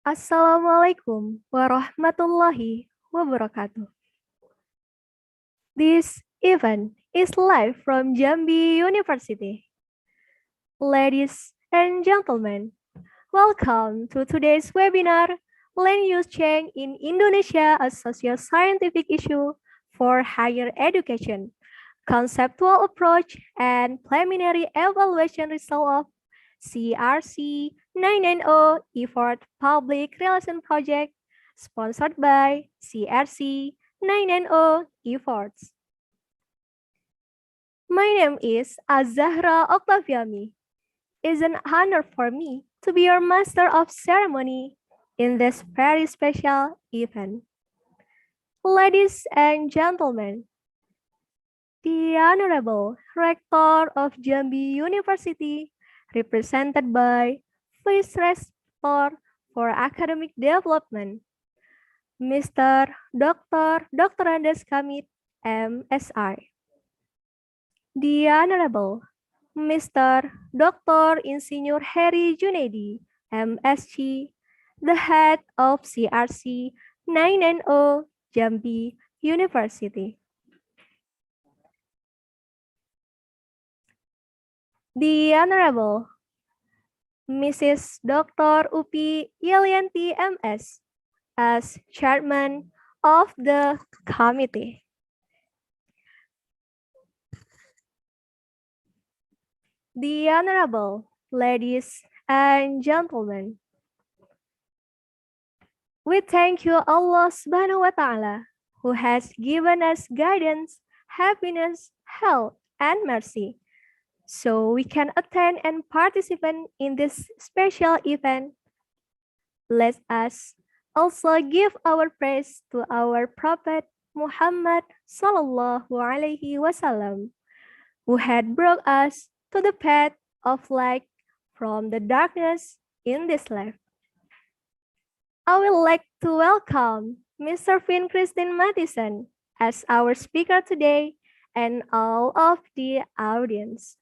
Assalamualaikum warahmatullahi wabarakatuh. This event is live from Jambi University. Ladies and gentlemen, welcome to today's webinar, Land Use Change in Indonesia, a Socio-Scientific Issue for Higher Education, Conceptual Approach and Preliminary Evaluation Result of CRC 990 Effort Public Relation Project, sponsored by CRC 990 Efforts. My name is Azahra Octaviani. It's an honor for me to be your Master of Ceremony in this very special event. Ladies and gentlemen, the Honorable Rector of Jambi University, represented by Vice Rector for Academic Development, Mr. Dr. Andes Kamit, MSI. The Honorable Mr. Dr. Insinyur Heri Junaidi, MSc, the head of CRC 990 Jambi University. The Honorable Mrs. Dr. Upi Yelianti MS as chairman of the committee. The Honorable ladies and gentlemen, we thank you Allah Subhanahu wa Ta'ala who has given us guidance, happiness, health, and mercy, so we can attend and participate in this special event. Let us also give our praise to our Prophet Muhammad Sallallahu Alaihi Wasallam, who had brought us to the path of light from the darkness in this life. I would like to welcome Mr. Finn Christine Mathisen as our speaker today and all of the audience.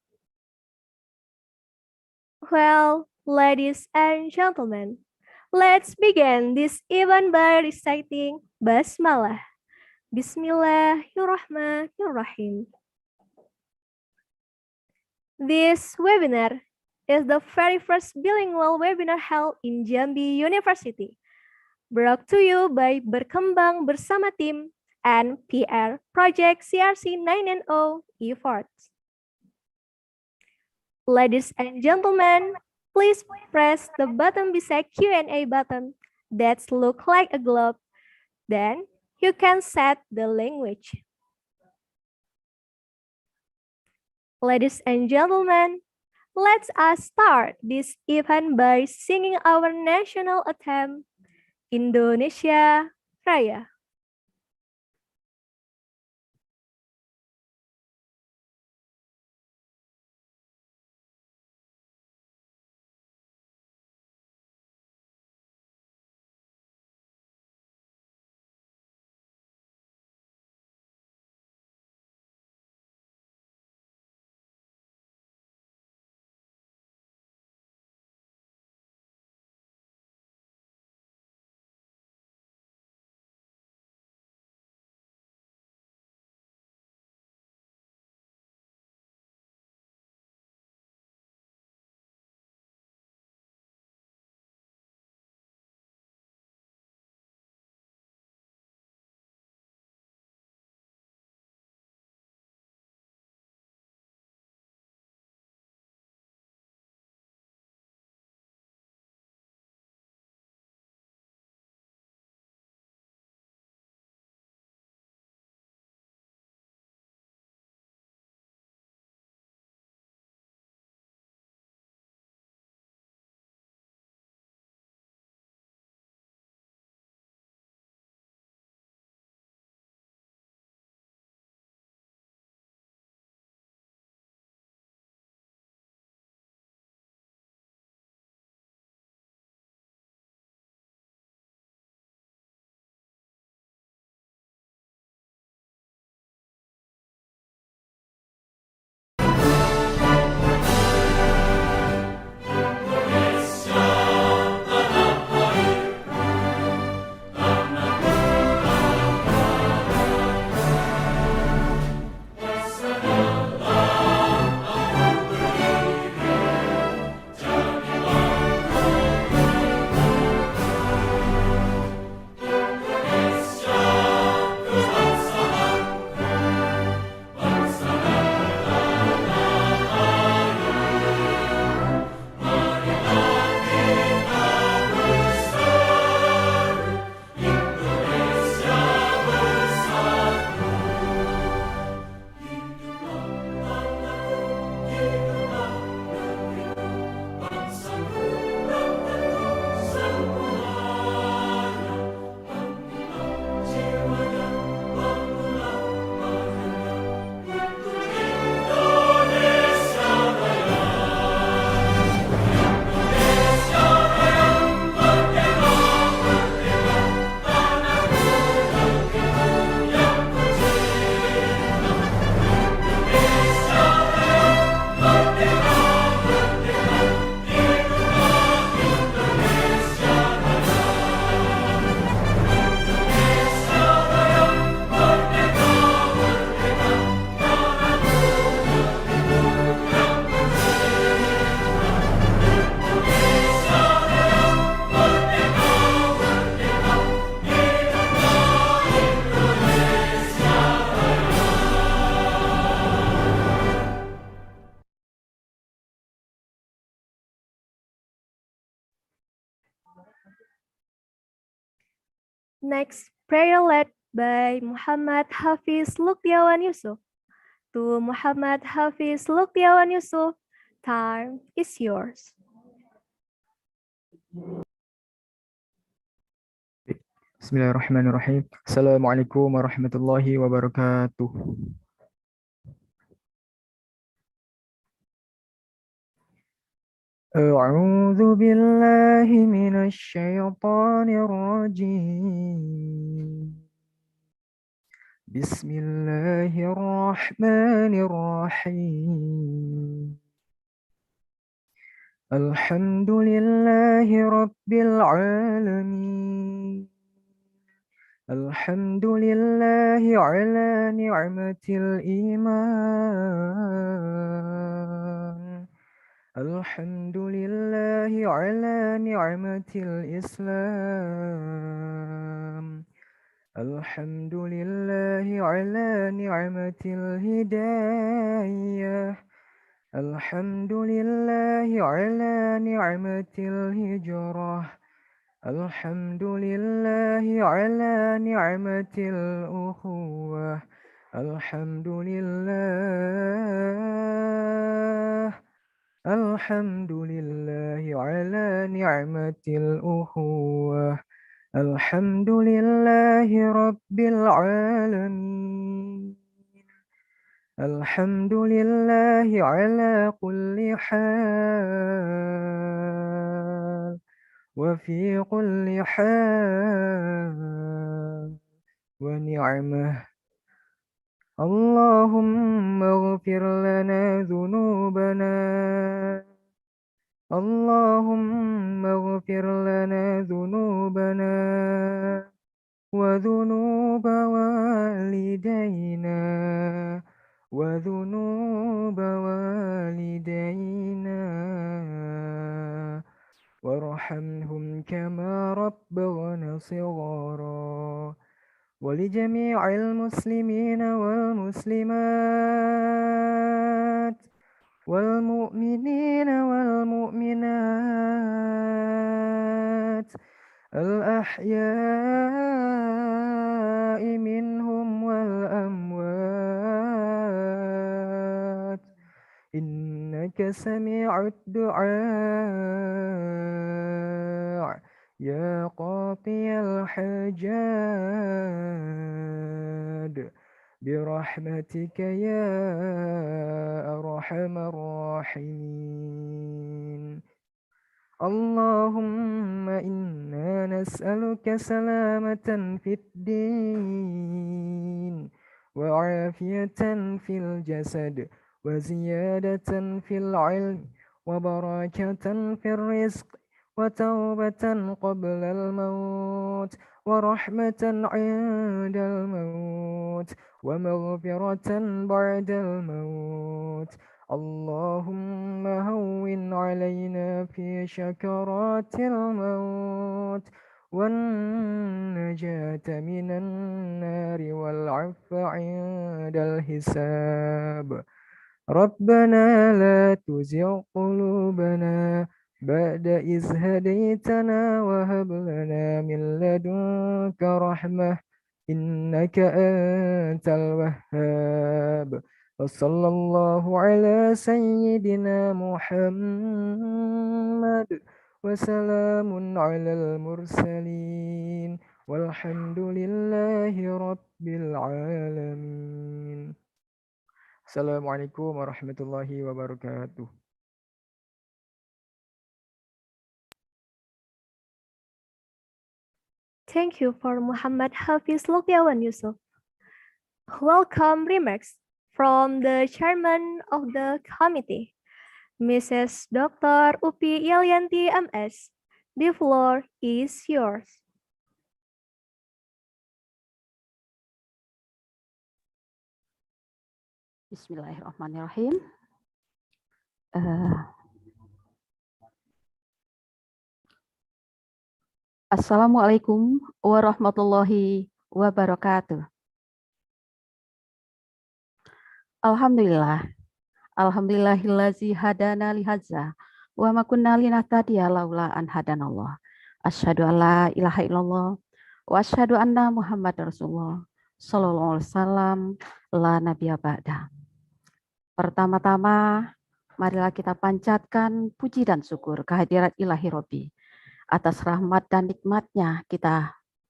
Well, ladies and gentlemen, let's begin this event by reciting Basmalah. Bismillahirrahmanirrahim. This webinar is the very first bilingual webinar held in Jambi University, brought to you by Berkembang Bersama Tim and PR Project CRC 990 Efforts. Ladies and gentlemen, please press the button beside Q&A button that looks like a globe. Then you can set the language. Ladies and gentlemen, let us start this event by singing our national anthem, Indonesia Raya. Next, prayer led by Muhammad Hafiz Luktiawan Yusuf. To Muhammad Hafiz Luktiawan Yusuf, time is yours. Bismillahirrahmanirrahim. Assalamualaikum warahmatullahi wabarakatuh. أعوذ بالله من الشيطان الرجيم. بسم الله الرحمن الرحيم. الحمد لله رب العالمين. الحمد لله على نعمة الإيمان. الحمد لله على نعمة الإسلام. الحمد لله على نعمة الهداية. الحمد لله على نعمة الهجرة. الحمد لله على نعمة الأخوة. الحمد لله على نعمة الأخوة. الحمد لله رب العالمين. الحمد لله على كل حال وفي كل حال ونعمة. اللهم اغفر لنا ذنوبنا. اللهم اغفر لنا ذنوبنا وذنوب والدينا وذنوب والدينا وارحمهم كما ربونا صغارا. ولجميع المسلمين والمسلمات والمؤمنين والمؤمنات الأحياء منهم والأموات إنك سميع الدعاء يا قاضي الحاجات برحمتك يا أرحم الراحمين. اللهم إنا نسألك سلامة في الدين وعافية في الجسد وزيادة في العلم وبركة في الرزق وتوبة قبل الموت ورحمة عند الموت ومغفرة بعد الموت. اللهم هون علينا في شكرات الموت والنجاة من النار والعفو عند الحساب. ربنا لا تزغ قلوبنا بعد إذ هديتنا وهب لنا من لدنك رحمة إنك أنت الوهاب. وصلى الله على سيدنا محمد وسلام على المرسلين والحمد لله رب العالمين. Assalamualaikum warahmatullahi wabarakatuh. Thank you for Muhammad Hafiz Luktiawan Yusuf. Welcome remarks from the chairman of the committee, Mrs. Dr. Upi Yelyanti MS. The floor is yours. Bismillahirrahmanirrahim. Assalamualaikum warahmatullahi wabarakatuh. Alhamdulillah. Alhamdulillahillazi hadana lihadza wa ma kunna linahtadiya laula an hadanallah. Asyhadu an la ilaha illallah Wa asyhadu anna Muhammad Rasulullah sallallahu alaihi wasallam la nabiyya ba'da. Pertama-tama, marilah kita panjatkan puji dan syukur kehadirat ilahi Robbi atas rahmat dan nikmatnya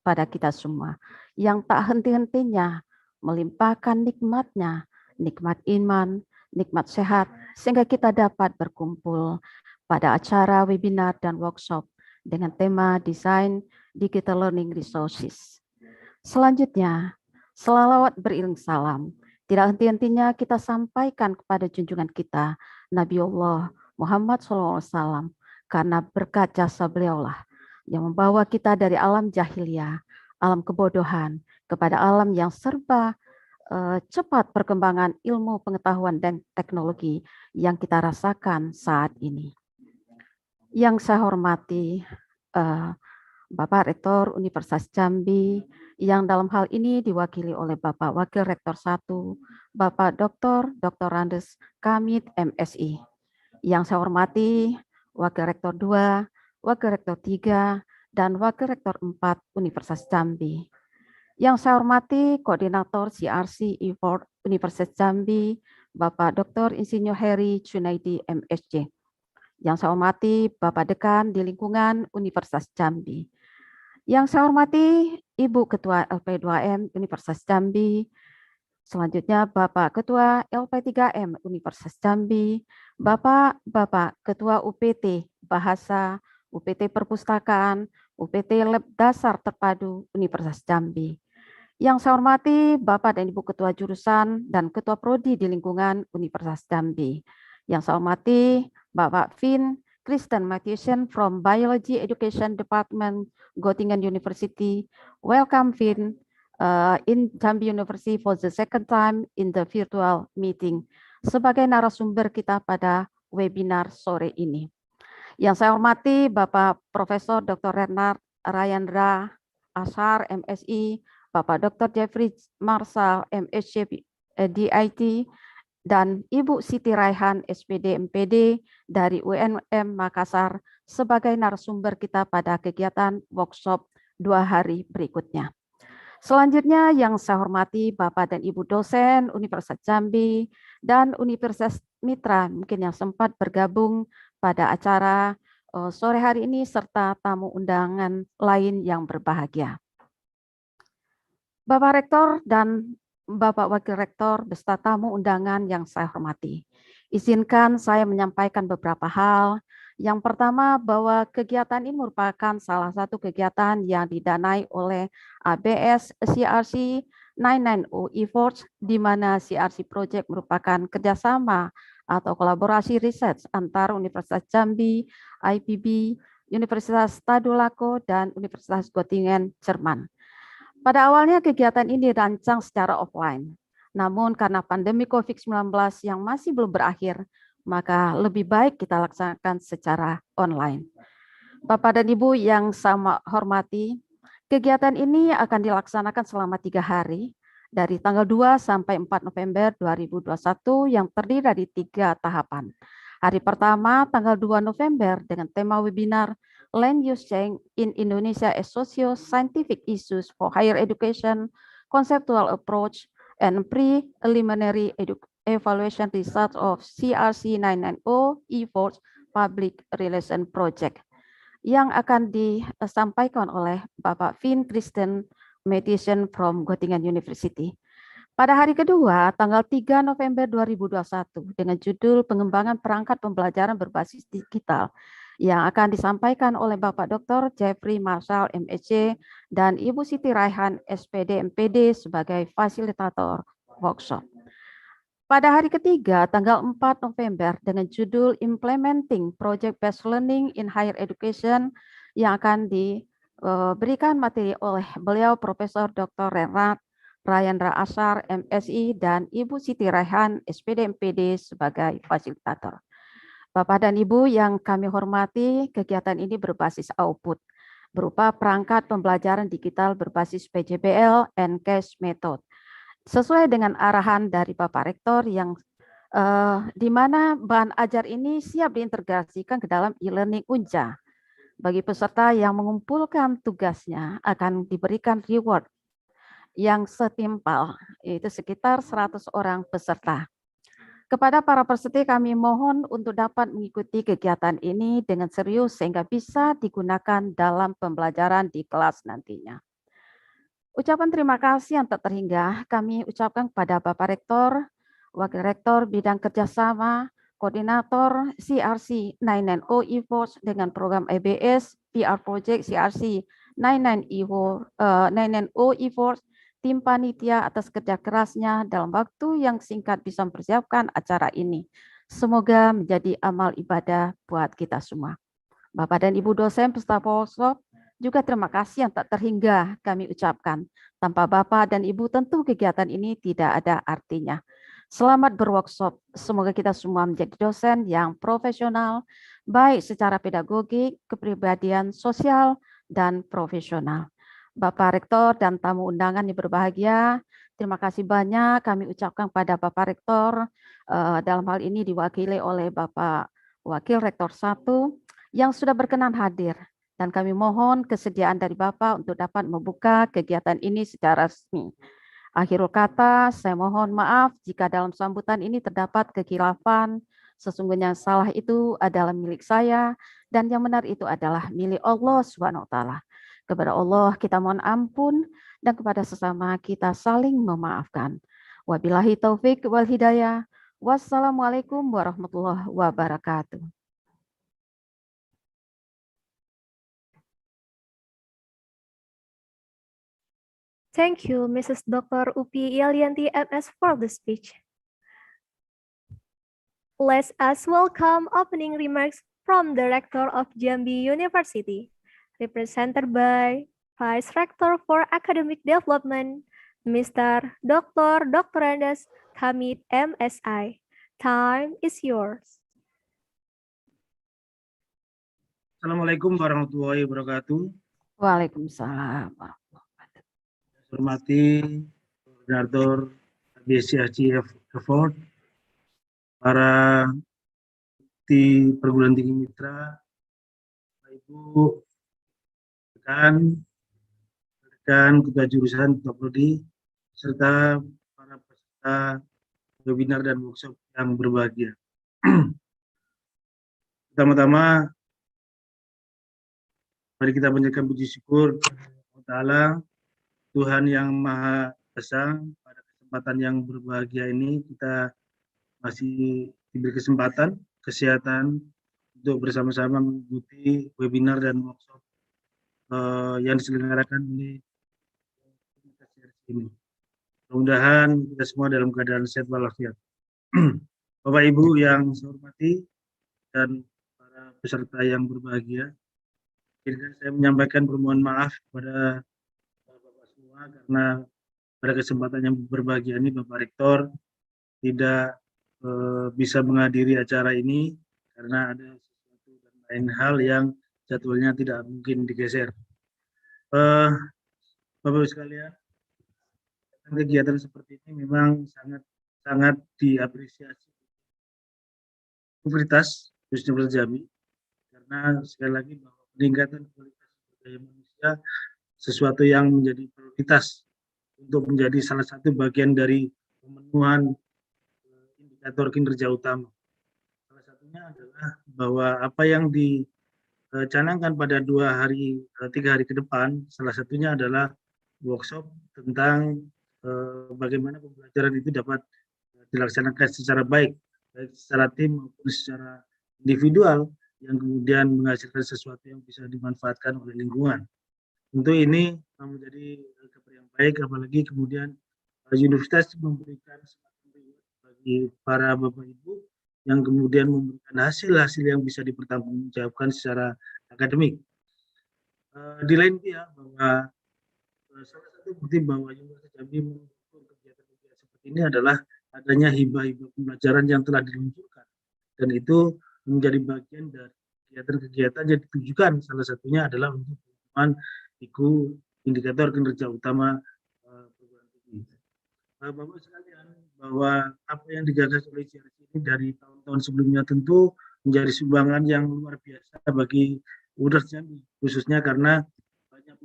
pada kita semua yang tak henti-hentinya melimpahkan nikmatnya, nikmat iman, nikmat sehat, sehingga kita dapat berkumpul pada acara webinar dan workshop dengan tema Design Digital Learning Resources. Selanjutnya, selawat beriring salam tidak henti-hentinya kita sampaikan kepada junjungan kita, Nabiullah Muhammad SAW, karena berkat jasa beliaulah yang membawa kita dari alam jahiliyah, alam kebodohan, kepada alam yang serba cepat perkembangan ilmu pengetahuan dan teknologi yang kita rasakan saat ini. Yang saya hormati Bapak Rektor Universitas Jambi, yang dalam hal ini diwakili oleh Bapak Wakil Rektor 1, Bapak Dr. Andes Kamit MSI. Yang saya hormati Wakil Rektor 2, Wakil Rektor 3, dan Wakil Rektor 4 Universitas Jambi. Yang saya hormati Koordinator CRC Effort Universitas Jambi, Bapak Dr. Insinyur Heri Junaidi MSc. Yang saya hormati Bapak Dekan di lingkungan Universitas Jambi. Yang saya hormati Ibu Ketua LP2M Universitas Jambi, selanjutnya Bapak Ketua LP3M Universitas Jambi, Bapak Ketua UPT Bahasa, UPT Perpustakaan, UPT Lab Dasar Terpadu Universitas Jambi. Yang saya hormati Bapak dan Ibu Ketua Jurusan dan Ketua Prodi di lingkungan Universitas Jambi. Yang saya hormati Bapak Vin Kristen Mathewson from Biology Education Department, Göttingen University. Welcome, Vin, in Jambi University for the second time in the virtual meeting sebagai narasumber kita pada webinar sore ini. Yang saya hormati Bapak Profesor Dr. Renard Rayandra Ashar, MSI, Bapak Dr. Jeffrey Marsal, MSc DIT, dan Ibu Siti Raihan, SPD MPD dari UNM Makassar sebagai narasumber kita pada kegiatan workshop 2 hari berikutnya. Selanjutnya yang saya hormati Bapak dan Ibu dosen Universitas Jambi dan Universitas Mitra mungkin yang sempat bergabung pada acara sore hari ini serta tamu undangan lain yang berbahagia. Bapak Rektor dan Bapak Wakil Rektor beserta tamu undangan yang saya hormati. Izinkan saya menyampaikan beberapa hal. Yang pertama, bahwa kegiatan ini merupakan salah satu kegiatan yang didanai oleh ABS CRC 990 Efforts, di mana CRC Project merupakan kerjasama atau kolaborasi riset antara Universitas Jambi, IPB, Universitas Tadulako, dan Universitas Göttingen, Jerman. Pada awalnya kegiatan ini dirancang secara offline, namun karena pandemi COVID-19 yang masih belum berakhir, maka lebih baik kita laksanakan secara online. Bapak dan Ibu yang saya hormati, kegiatan ini akan dilaksanakan selama 3 hari, dari tanggal 2 sampai 4 November 2021 yang terdiri dari 3 tahapan. Hari pertama, tanggal 2 November dengan tema webinar Land Use Change in Indonesia as Socio-Scientific Issues for Higher Education, Conceptual Approach, and Preliminary Evaluation Result of CRC 990 Efforts Public Relation Project yang akan disampaikan oleh Bapak Vin Kristen Mathewson from Göttingen University. Pada hari kedua, tanggal 3 November 2021, dengan judul Pengembangan Perangkat Pembelajaran Berbasis Digital, yang akan disampaikan oleh Bapak Dr. Jeffrey Marshall, MSc, dan Ibu Siti Raihan, SPD MPD, sebagai fasilitator workshop. Pada hari ketiga, tanggal 4 November, dengan judul Implementing Project-Based Learning in Higher Education, yang akan diberikan materi oleh beliau Profesor Dr. Renard Rayandra Ashar, MSI, dan Ibu Siti Raihan, SPD MPD, sebagai fasilitator. Bapak dan Ibu yang kami hormati, kegiatan ini berbasis output, berupa perangkat pembelajaran digital berbasis PJBL and cash method, sesuai dengan arahan dari Bapak Rektor yang di mana bahan ajar ini siap diintegrasikan ke dalam e-learning Unja. Bagi peserta yang mengumpulkan tugasnya akan diberikan reward yang setimpal, yaitu sekitar 100 orang peserta. Kepada para peserta kami mohon untuk dapat mengikuti kegiatan ini dengan serius sehingga bisa digunakan dalam pembelajaran di kelas nantinya. Ucapan terima kasih yang tak terhingga kami ucapkan kepada Bapak Rektor, Wakil Rektor Bidang Kerjasama, Koordinator CRC 99O EFORS dengan program EBS, PR Project CRC 99O EFORS, tim panitia atas kerja kerasnya dalam waktu yang singkat bisa mempersiapkan acara ini. Semoga menjadi amal ibadah buat kita semua. Bapak dan Ibu dosen peserta workshop, juga terima kasih yang tak terhingga kami ucapkan. Tanpa Bapak dan Ibu tentu kegiatan ini tidak ada artinya. Selamat berworkshop. Semoga kita semua menjadi dosen yang profesional, baik secara pedagogik, kepribadian sosial, dan profesional. Bapak Rektor dan tamu undangan yang berbahagia, terima kasih banyak kami ucapkan pada Bapak Rektor, dalam hal ini diwakili oleh Bapak Wakil Rektor 1, yang sudah berkenan hadir, dan kami mohon kesediaan dari Bapak untuk dapat membuka kegiatan ini secara resmi. Akhirul kata, saya mohon maaf jika dalam sambutan ini terdapat kekhilafan. Sesungguhnya yang salah itu adalah milik saya, dan yang benar itu adalah milik Allah SWT. Kepada Allah kita mohon ampun, dan kepada sesama kita saling memaafkan. Wabillahi taufik wal hidayah. Wassalamualaikum warahmatullahi wabarakatuh. Thank you, Mrs. Dr. Upi Yalianti MS for the speech. Let us welcome opening remarks from the Rector of Jambi University, represented by Vice Rector for Academic Development, Mr. Dr. Andes Hamid MSI. Time is yours. Assalamualaikum warahmatullahi wabarakatuh. Waalaikumsalam. Hormati Koordinator BCAC Effort, para di perguruan tinggi mitra, Bapak Ibu, rekan ketua jurusan, ketua prodi, serta para peserta webinar dan workshop yang berbahagia. Pertama-tama, mari kita panjatkan puji syukur kepada Allah, Tuhan yang Maha Esa. Pada kesempatan yang berbahagia ini kita masih diberi kesempatan, kesehatan untuk bersama-sama mengikuti webinar dan workshop yang diselenggarakan oleh ini. Mudah-mudahan kita semua dalam keadaan sehat walafiat. Bapak Ibu yang saya hormati dan para peserta yang berbahagia, izinkan saya menyampaikan permohonan maaf kepada Bapak semua karena pada kesempatan yang berbahagia ini Bapak Rektor tidak bisa menghadiri acara ini karena ada sesuatu dan lain hal yang jadwalnya tidak mungkin digeser. Bapak-Ibu sekalian, kegiatan seperti ini memang sangat diapresiasi universitas khususnya Jambi, karena sekali lagi bahwa peningkatan kualitas sumber daya manusia sesuatu yang menjadi prioritas untuk menjadi salah satu bagian dari pemenuhan indikator kinerja utama. Salah satunya adalah bahwa apa yang dicanangkan pada 3 hari ke depan, salah satunya adalah workshop tentang bagaimana pembelajaran itu dapat dilaksanakan secara baik secara tim maupun secara individual, yang kemudian menghasilkan sesuatu yang bisa dimanfaatkan oleh lingkungan. Tentu ini menjadi kabar yang baik, apalagi kemudian universitas memberikan bagi para Bapak Ibu yang kemudian memberikan hasil-hasil yang bisa dipertanggungjawabkan secara akademik. Di lain pihak, bahwa salah satu bukti bahwa Universitas Jambi mendukung kegiatan-kegiatan seperti ini adalah adanya hibah-hibah pembelajaran yang telah diluncurkan, dan itu menjadi bagian dari kegiatan-kegiatan yang ditujukan, salah satunya adalah untuk pengembangan indikator kinerja utama perguruan tinggi. Bapak sekalian, bahwa apa yang digagas oleh CRC ini dari tahun-tahun sebelumnya tentu menjadi sumbangan yang luar biasa bagi Universitas Jambi, khususnya karena banyak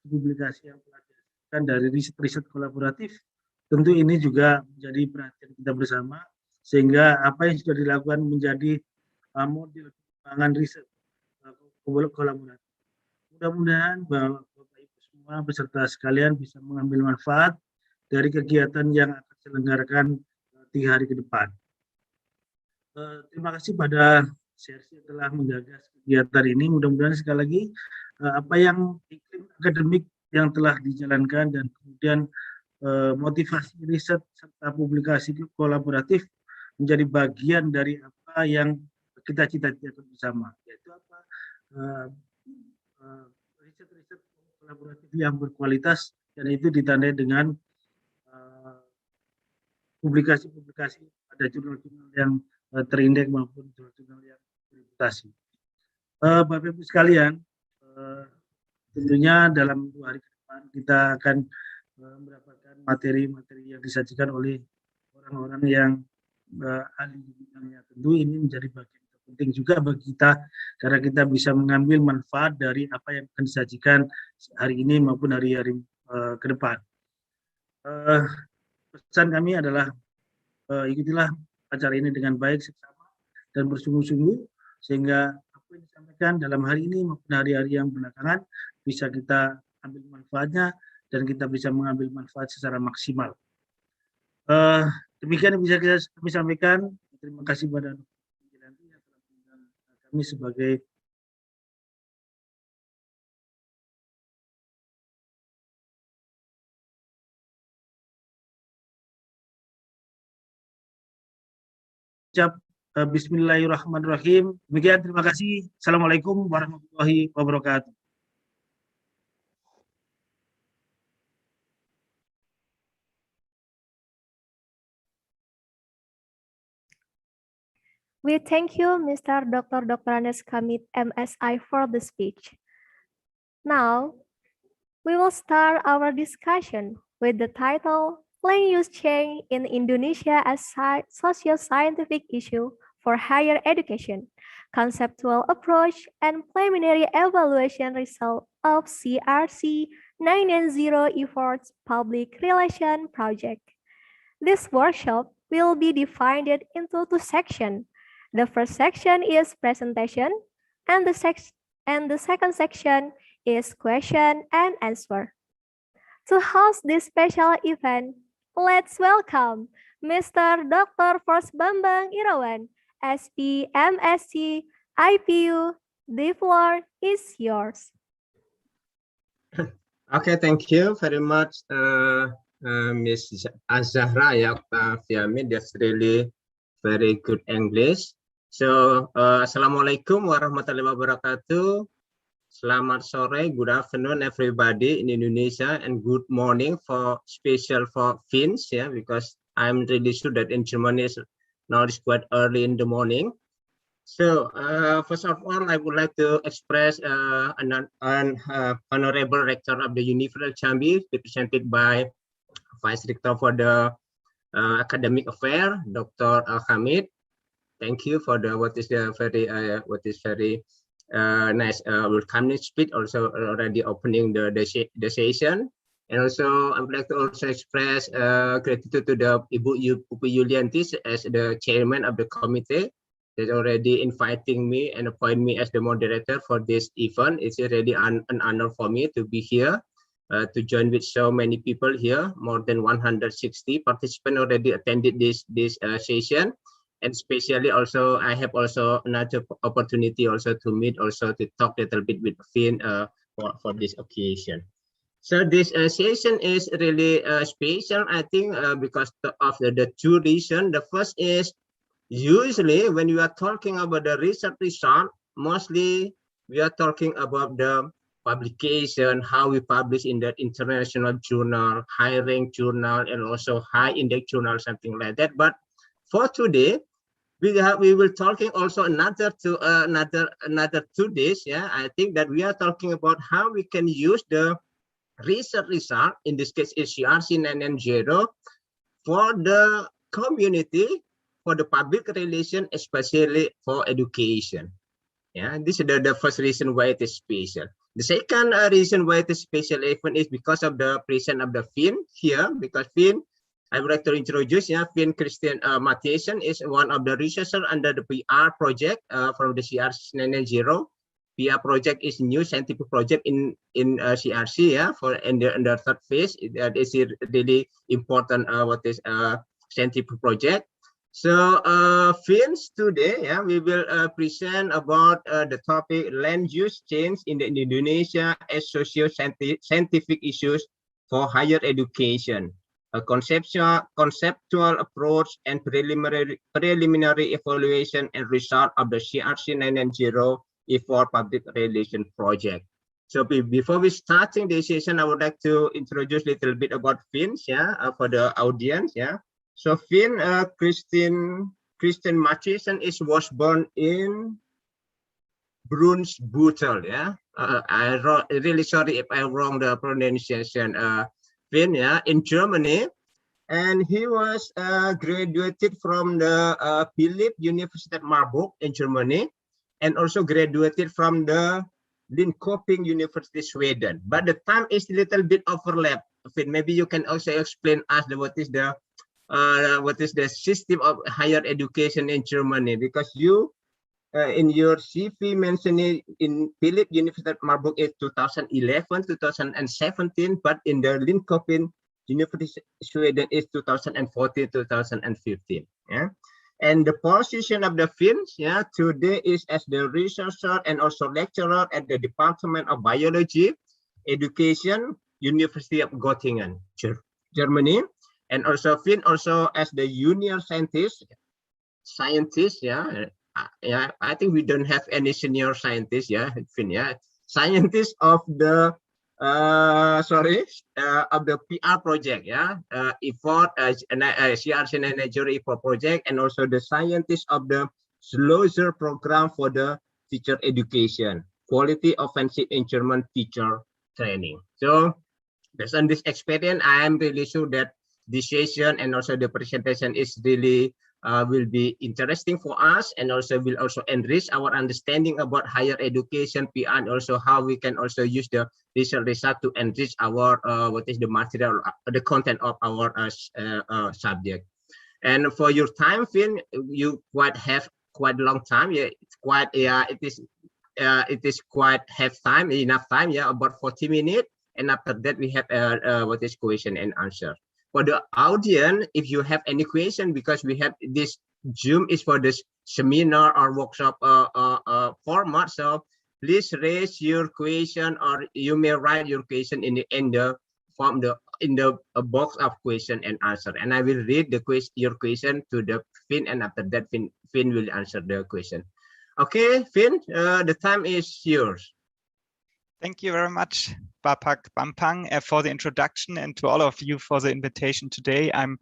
publikasi yang telah dihasilkan dari riset-riset kolaboratif. Tentu ini juga menjadi perhatian kita bersama, sehingga apa yang sudah dilakukan menjadi model pengembangan riset kolaboratif. Mudah-mudahan Bapak Ibu semua beserta sekalian bisa mengambil manfaat dari kegiatan yang akan diselenggarakan 3 hari ke depan. Terima kasih pada CRC telah menggagas kegiatan ini. Mudah-mudahan sekali lagi apa yang iklim akademik yang telah dijalankan dan kemudian motivasi riset serta publikasi kolaboratif menjadi bagian dari apa yang kita cita-citakan bersama, yaitu apa riset-riset kolaboratif yang berkualitas, dan itu ditandai dengan publikasi-publikasi pada jurnal-jurnal yang terindeks maupun jurnal-jurnal yang berreputasi. Bapak Ibu sekalian, tentunya dalam 2 hari ke depan kita akan mendapatkan materi-materi yang disajikan oleh orang-orang yang ahli di bidangnya. Tentu ini menjadi bagian penting juga bagi kita, karena kita bisa mengambil manfaat dari apa yang akan disajikan hari ini maupun hari-hari ke depan. Pesan kami adalah ikutilah acara ini dengan baik, seksama, dan bersungguh-sungguh, sehingga apa yang disampaikan dalam hari ini maupun hari-hari yang belakangan bisa kita ambil manfaatnya dan kita bisa mengambil manfaat secara maksimal. Demikian yang bisa kami sampaikan. Terima kasih pada kami sebagai ucap bismillahirrahmanirrahim. Demikian, terima kasih. Assalamualaikum warahmatullahi wabarakatuh. We thank you, Mr. Dr. Anes Kamit, MSI, for the speech. Now, we will start our discussion with the title, Land Use Change in Indonesia as Socio-Scientific Issue for Higher Education, Conceptual Approach and Preliminary Evaluation Result of CRC 990 Efforts Public Relation Project. This workshop will be divided into 2 sections. The first section is presentation, and the second section is question and answer. To host this special event, let's welcome Mr. Dr. Fors Bambang Irawan, SP, MSc, IPU. The floor is yours. Okay, thank you very much, Ms. Azahra Octaviami. That's really very good English. So, Assalamualaikum warahmatullahi wabarakatuh. Selamat sore, good afternoon everybody in Indonesia, and good morning special for Finns, yeah, because I'm really sure that in Germany now it's quite early in the morning. So, first of all, I would like to express an honorable rector of the University of Jambi, represented by Vice Rector for the Academic Affairs, Dr. Hamid. Thank you for what is very nice welcoming speech, also already opening the session. And also I would like to also express gratitude to the Ibu Yuliantis as the chairman of the committee that already inviting me and appoint me as the moderator for this event. It's already an honor for me to be here, to join with so many people here. More than 160 participants already attended this session. And especially also, I have also another opportunity also to meet, also to talk a little bit with Finn for this occasion. So this session is really special, I think, because of the 2 reasons. The first is, usually when we are talking about the research result, mostly we are talking about the publication, how we publish in the international journal, high-ranked journal, and also high-index journal, something like that. But for today, we will talking also another 2 days. Yeah, I think that we are talking about how we can use the research result, in this case is CRC 990, for the community, for the public relation, especially for education. Yeah, this is the first reason why it is special. The second reason why it is special even is because of the presence of the Finn here, because Finn, I would like to introduce, Finn Christian Mathiesen is one of the researchers under the PR project from the CRC 990. PR project is new scientific project in CRC, for in the third phase. That is really important. What is scientific project? So, Vince, today, we will present about the topic land use change in Indonesia as socio-scientific issues for higher education, a conceptual approach and preliminary evaluation and result of the CRC 990 effort public relation project. So before we starting this session, I would like to introduce a little bit about Vince, for the audience, So Finn Christian Mathiesen was born in Brunsbüttel. I really sorry if I wrong the pronunciation. Finn, in Germany, and he was graduated from the Philipp University Marburg in Germany, and also graduated from the Linköping University, Sweden. But the time is a little bit overlap. Finn, maybe you can also explain us what is the system of higher education in Germany, because you in your CV mentioned it in Philipp University Marburg is 2011, 2017, but in the Linköping University Sweden is 2014, 2015. And the position of the Finns, today is as the researcher and also lecturer at the Department of Biology, Education, University of Göttingen, Germany. And also Finn also as the junior scientist, I think we don't have any senior scientist, Finn, scientist of the of the PR project, effort CRC Nigeria effort project, and also the scientist of the SLOSER program for the teacher education, quality offensive in German teacher training. So based on this experience, I am really sure that this session and also the presentation is really will be interesting for us, and also will also enrich our understanding about higher education, PR, and also how we can also use the research result to enrich our what is the material, the content of our subject. And for your time, Finn, you have quite long time. It's quite it is quite enough time. About 40 minutes, and after that we have what is question and answer. For the audience, if you have any question, because we have this Zoom is for this seminar or workshop format, so please raise your question, or you may write your question in the box of question and answer, and I will read your question to the Finn, and after that Finn will answer the question. Okay, Finn, the time is yours. Thank you very much, Bapak Bampang, for the introduction, and to all of you for the invitation today. I'm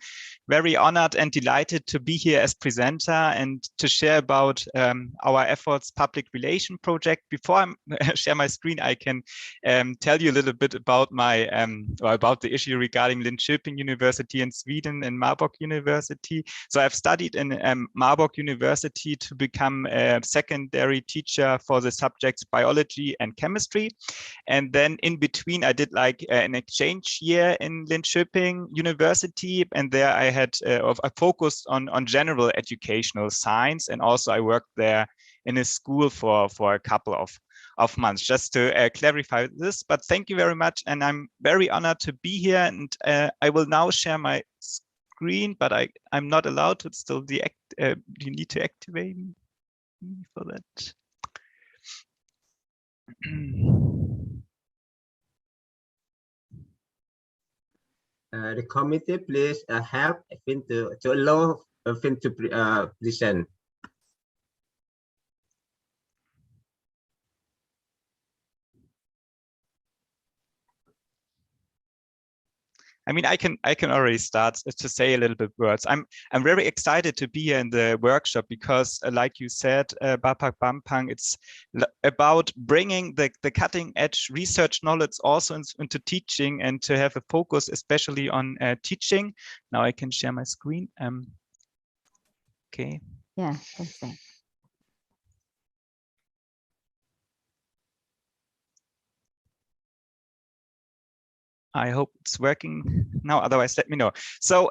very honored and delighted to be here as presenter and to share about our efforts public relation project. Before I share my screen, I can tell you a little bit about my about the issue regarding Linköping University in Sweden and Marburg University. So I've studied in Marburg University to become a secondary teacher for the subjects biology and chemistry. And then in between, I did like an exchange year in Linköping University, and there I had I focused on general educational science, and also I worked there in a school for a couple of months, just to clarify this. But thank you very much, and I'm very honored to be here. And I will now share my screen, but I'm not allowed to. It's still you need to activate me for that. The committee, please help Finn to allow Finn to listen. I mean, I can already start to say a little bit words. I'm very excited to be here in the workshop because, like you said, Bapak Bampang, it's about bringing the cutting edge research knowledge also into teaching, and to have a focus especially on teaching. Now I can share my screen. Okay. Yeah, thanks. I hope it's working now, otherwise let me know. So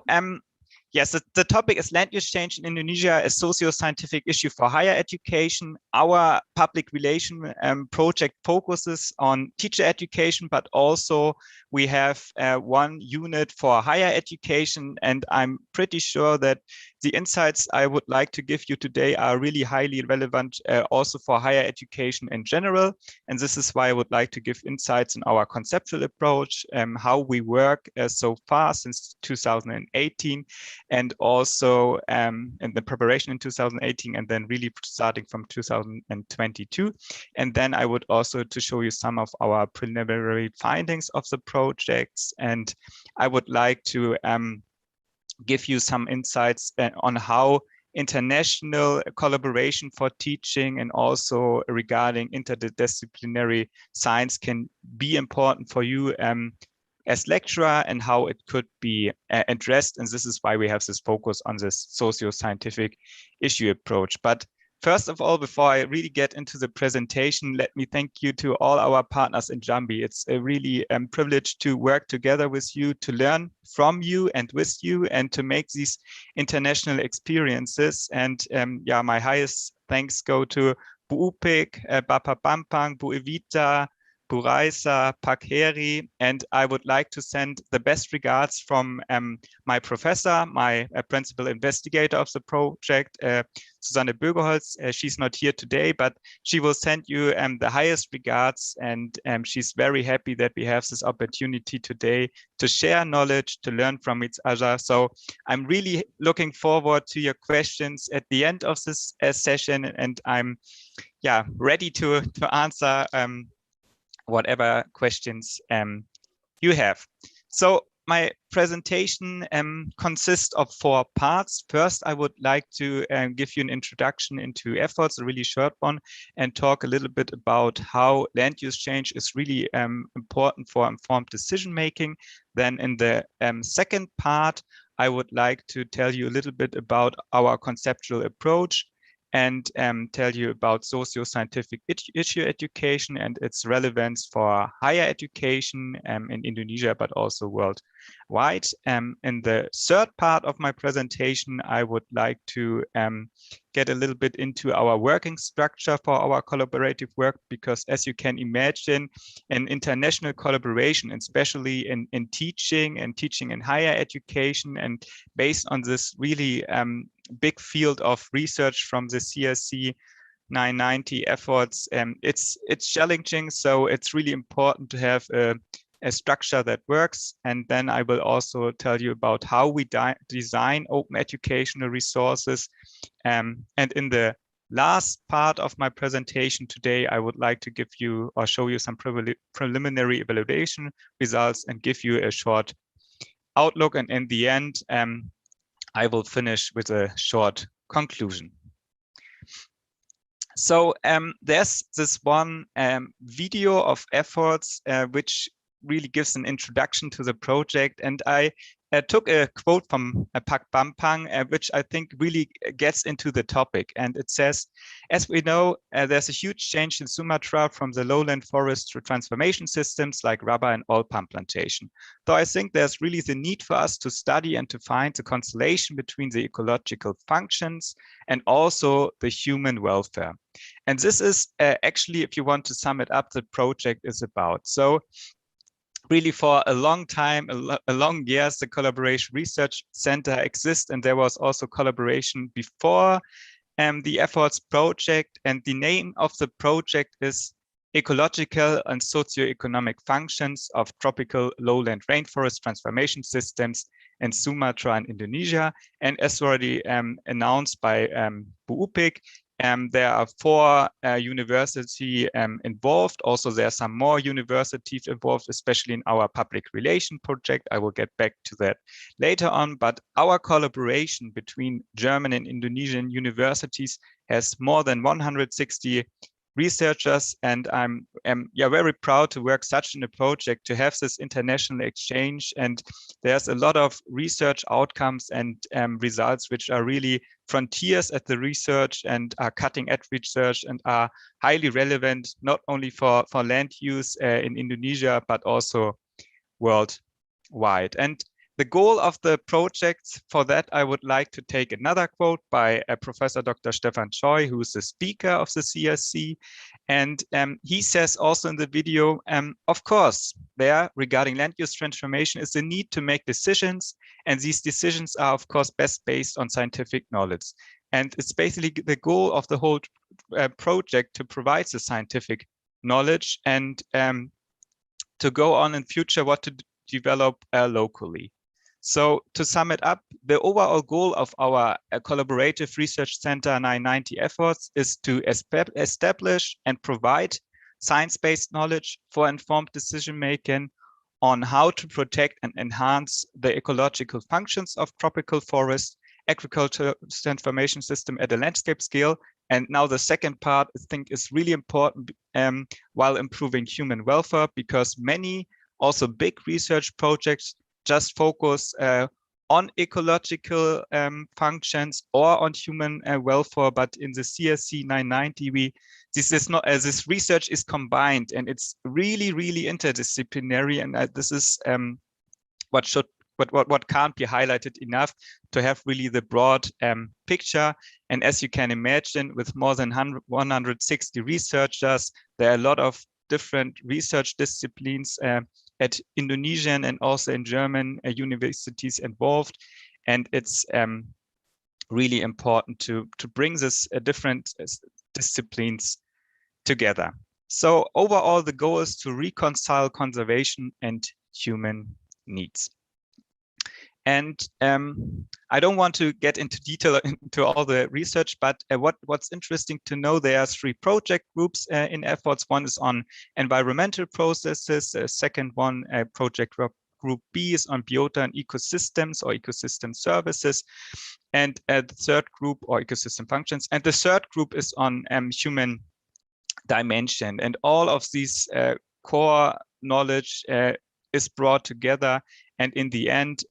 yes, the topic is land use change in Indonesia, a socio-scientific issue for higher education. Our public relation project focuses on teacher education, but also we have one unit for higher education. And I'm pretty sure that the insights I would like to give you today are really highly relevant also for higher education in general. And this is why I would like to give insights in our conceptual approach, how we work so far since 2018, and also in the preparation in 2018, and then really starting from 2022. And then I would also to show you some of our preliminary findings of the projects. And I would like to give you some insights on how international collaboration for teaching and also regarding interdisciplinary science can be important for you as lecturer, and how it could be addressed. And this is why we have this focus on this socio-scientific issue approach. But first of all, before I really get into the presentation, let me thank you to all our partners in Jambi. It's a really privilege to work together with you, to learn from you and with you, and to make these international experiences. And yeah, my highest thanks go to Bu Upik, Bapa Bampang, Bu Evita, Buraisa, Pakheri, and I would like to send the best regards from my professor, my principal investigator of the project, Susanne Bögeholz. She's not here today, but she will send you the highest regards, and she's very happy that we have this opportunity today to share knowledge, to learn from each other. So I'm really looking forward to your questions at the end of this session, and I'm ready to answer whatever questions you have. So my presentation consists of 4 parts. First, I would like to give you an introduction into efforts, a really short one, and talk a little bit about how land use change is really important for informed decision making. Then in the second part, I would like to tell you a little bit about our conceptual approach, and tell you about socio-scientific issue education and its relevance for higher education in Indonesia, but also worldwide. In the third part of my presentation, I would like to get a little bit into our working structure for our collaborative work, because as you can imagine, an international collaboration, especially in teaching in higher education, and based on this really big field of research from the CRC 990 efforts, it's challenging. So it's really important to have a structure that works. And then I will also tell you about how we design open educational resources. And in the last part of my presentation today, I would like to give you or show you some preliminary evaluation results and give you a short outlook. And in the end, I will finish with a short conclusion. So there's this one video of efforts which really gives an introduction to the project, and I took a quote from Pak Bampang, which I think really gets into the topic. And it says, as we know, there's a huge change in Sumatra from the lowland forest to transformation systems like rubber and oil palm plantation. So I think there's really the need for us to study and to find the constellation between the ecological functions and also the human welfare. And this is actually, if you want to sum it up, the project is about. So really for a long time, a long years, the Collaboration Research Center exists, and there was also collaboration before the efforts project, and the name of the project is Ecological and Socioeconomic Functions of Tropical Lowland Rainforest Transformation Systems in Sumatra and Indonesia. And as already announced by Bu Upik, there are 4 universities involved. Also, there are some more universities involved, especially in our public relation project. I will get back to that later on. But our collaboration between German and Indonesian universities has more than 160 researchers, and I'm very proud to work such in a project, to have this international exchange. And there's a lot of research outcomes and results which are really frontiers at the research and are cutting edge research and are highly relevant, not only for land use in Indonesia, but also worldwide. And the goal of the project, for that, I would like to take another quote by Professor Dr. Stefan Choi, who is the speaker of the CSC. And he says also in the video, of course, there regarding land use transformation is the need to make decisions. And these decisions are, of course, best based on scientific knowledge. And it's basically the goal of the whole project to provide the scientific knowledge and to go on in future what to develop locally. So to sum it up, the overall goal of our collaborative research center 990 efforts is to establish and provide science-based knowledge for informed decision-making on how to protect and enhance the ecological functions of tropical forests, agricultural transformation system at a landscape scale. And now the second part, I think, is really important while improving human welfare, because many also big research projects just focus on ecological functions or on human welfare. But in the CSC 990, this is not, as this research is combined, and it's really, really interdisciplinary. And this is what can't be highlighted enough, to have really the broad picture. And as you can imagine, with more than 160 researchers, there are a lot of different research disciplines at Indonesian and also in German universities involved. And it's really important to bring this different disciplines together. So overall, the goal is to reconcile conservation and human needs. And I don't want to get into detail into all the research, but what's interesting to know, there are 3 project groups in efforts. One is on environmental processes. Second one, project group B, is on biota and ecosystems or ecosystem services. And the third group, or ecosystem functions. And the third group is on human dimension. And all of these core knowledge is brought together. And in the end,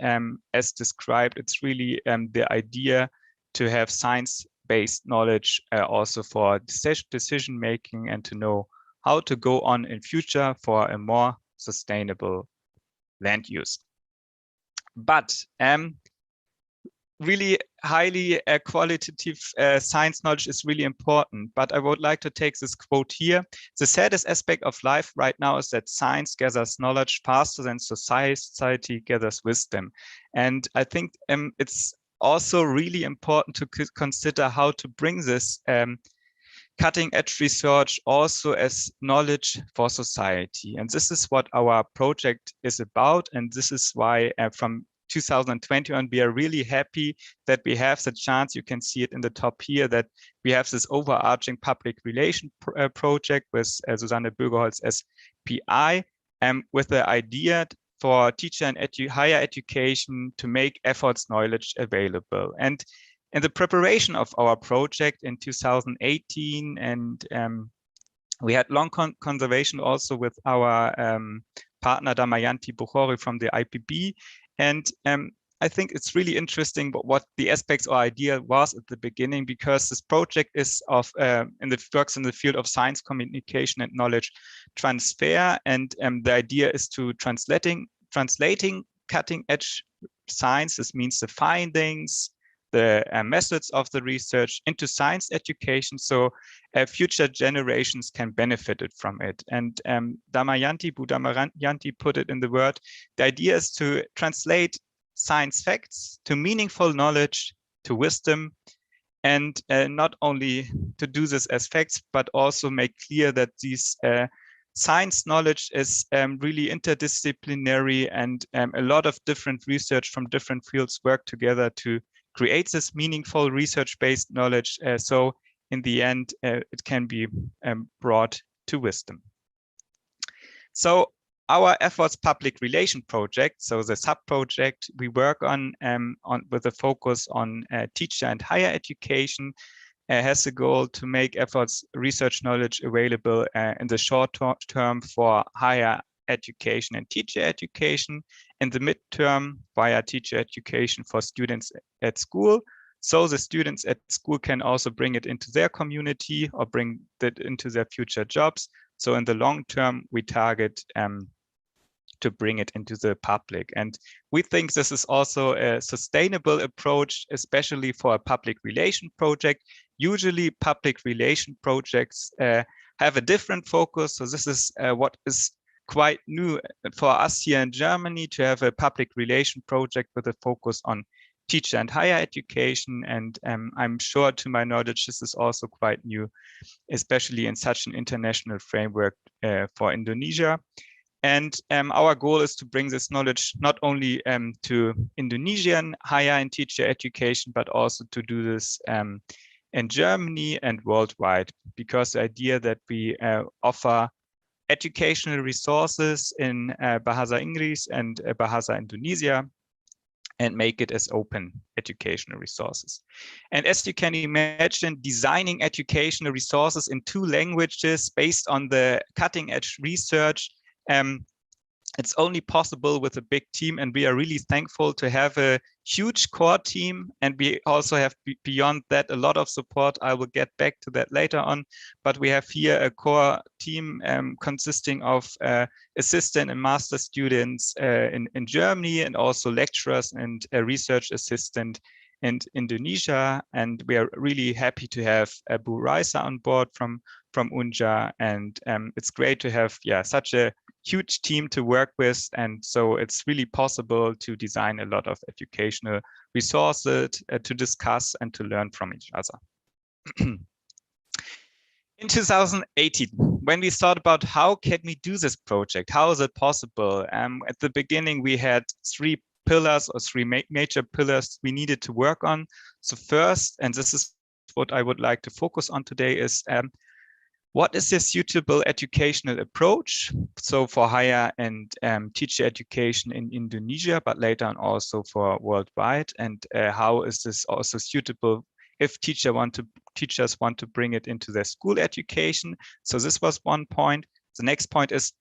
as described, it's really the idea to have science-based knowledge also for decision-making, and to know how to go on in future for a more sustainable land use. But really highly qualitative science knowledge is really important. But I would like to take this quote here. The saddest aspect of life right now is that science gathers knowledge faster than society gathers wisdom. And I think it's also really important to consider how to bring this cutting edge research also as knowledge for society. And this is what our project is about. And this is why from 2021, we are really happy that we have the chance, you can see it in the top here, that we have this overarching public relation project with Susanne Bögerholz as PI, with the idea for teacher and higher education to make efforts knowledge available. And in the preparation of our project in 2018, and we had long conservation also with our partner Damayanti Bukhari from the IPB. And I think it's really interesting what the aspects or idea was at the beginning, because this project is works in the field of science communication and knowledge transfer. And the idea is to translating cutting edge science. This means the findings, the methods of the research into science education, so future generations can benefit from it. And Damayanti put it in the word, the idea is to translate science facts to meaningful knowledge, to wisdom, and not only to do this as facts, but also make clear that these science knowledge is really interdisciplinary, and a lot of different research from different fields work together to create this meaningful research-based knowledge. So in the end, it can be brought to wisdom. So our efforts public relation project, so the sub-project we work on with a focus on teacher and higher education, has a goal to make efforts research knowledge available in the short term for higher education and teacher education, in the midterm via teacher education for students at school. So the students at school can also bring it into their community or bring it into their future jobs. So in the long term, we target to bring it into the public. And we think this is also a sustainable approach, especially for a public relation project. Usually public relation projects have a different focus. So this is what is quite new for us here in Germany, to have a public relation project with a focus on teacher and higher education. And I'm sure, to my knowledge, this is also quite new, especially in such an international framework for Indonesia. And our goal is to bring this knowledge not only to Indonesian higher and teacher education, but also to do this in Germany and worldwide, because the idea that we offer educational resources in Bahasa Inggris and Bahasa Indonesia, and make it as open educational resources. And as you can imagine, designing educational resources in 2 languages based on the cutting edge research, it's only possible with a big team, and we are really thankful to have a huge core team. And we also have beyond that a lot of support. I will get back to that later on, but we have here a core team consisting of assistant and master students in Germany, and also lecturers and a research assistant in Indonesia. And we are really happy to have Bu Raisa on board from Unja, and it's great to have such a huge team to work with. And so it's really possible to design a lot of educational resources to discuss and to learn from each other. In 2018, when we thought about how can we do this project, how is it possible? At the beginning, we had 3 pillars, or 3 major pillars we needed to work on. So first, and this is what I would like to focus on today, is what is a suitable educational approach? So for higher and teacher education in Indonesia, but later on also for worldwide. And how is this also suitable if teachers want to bring it into their school education? So this was one point. The next point is,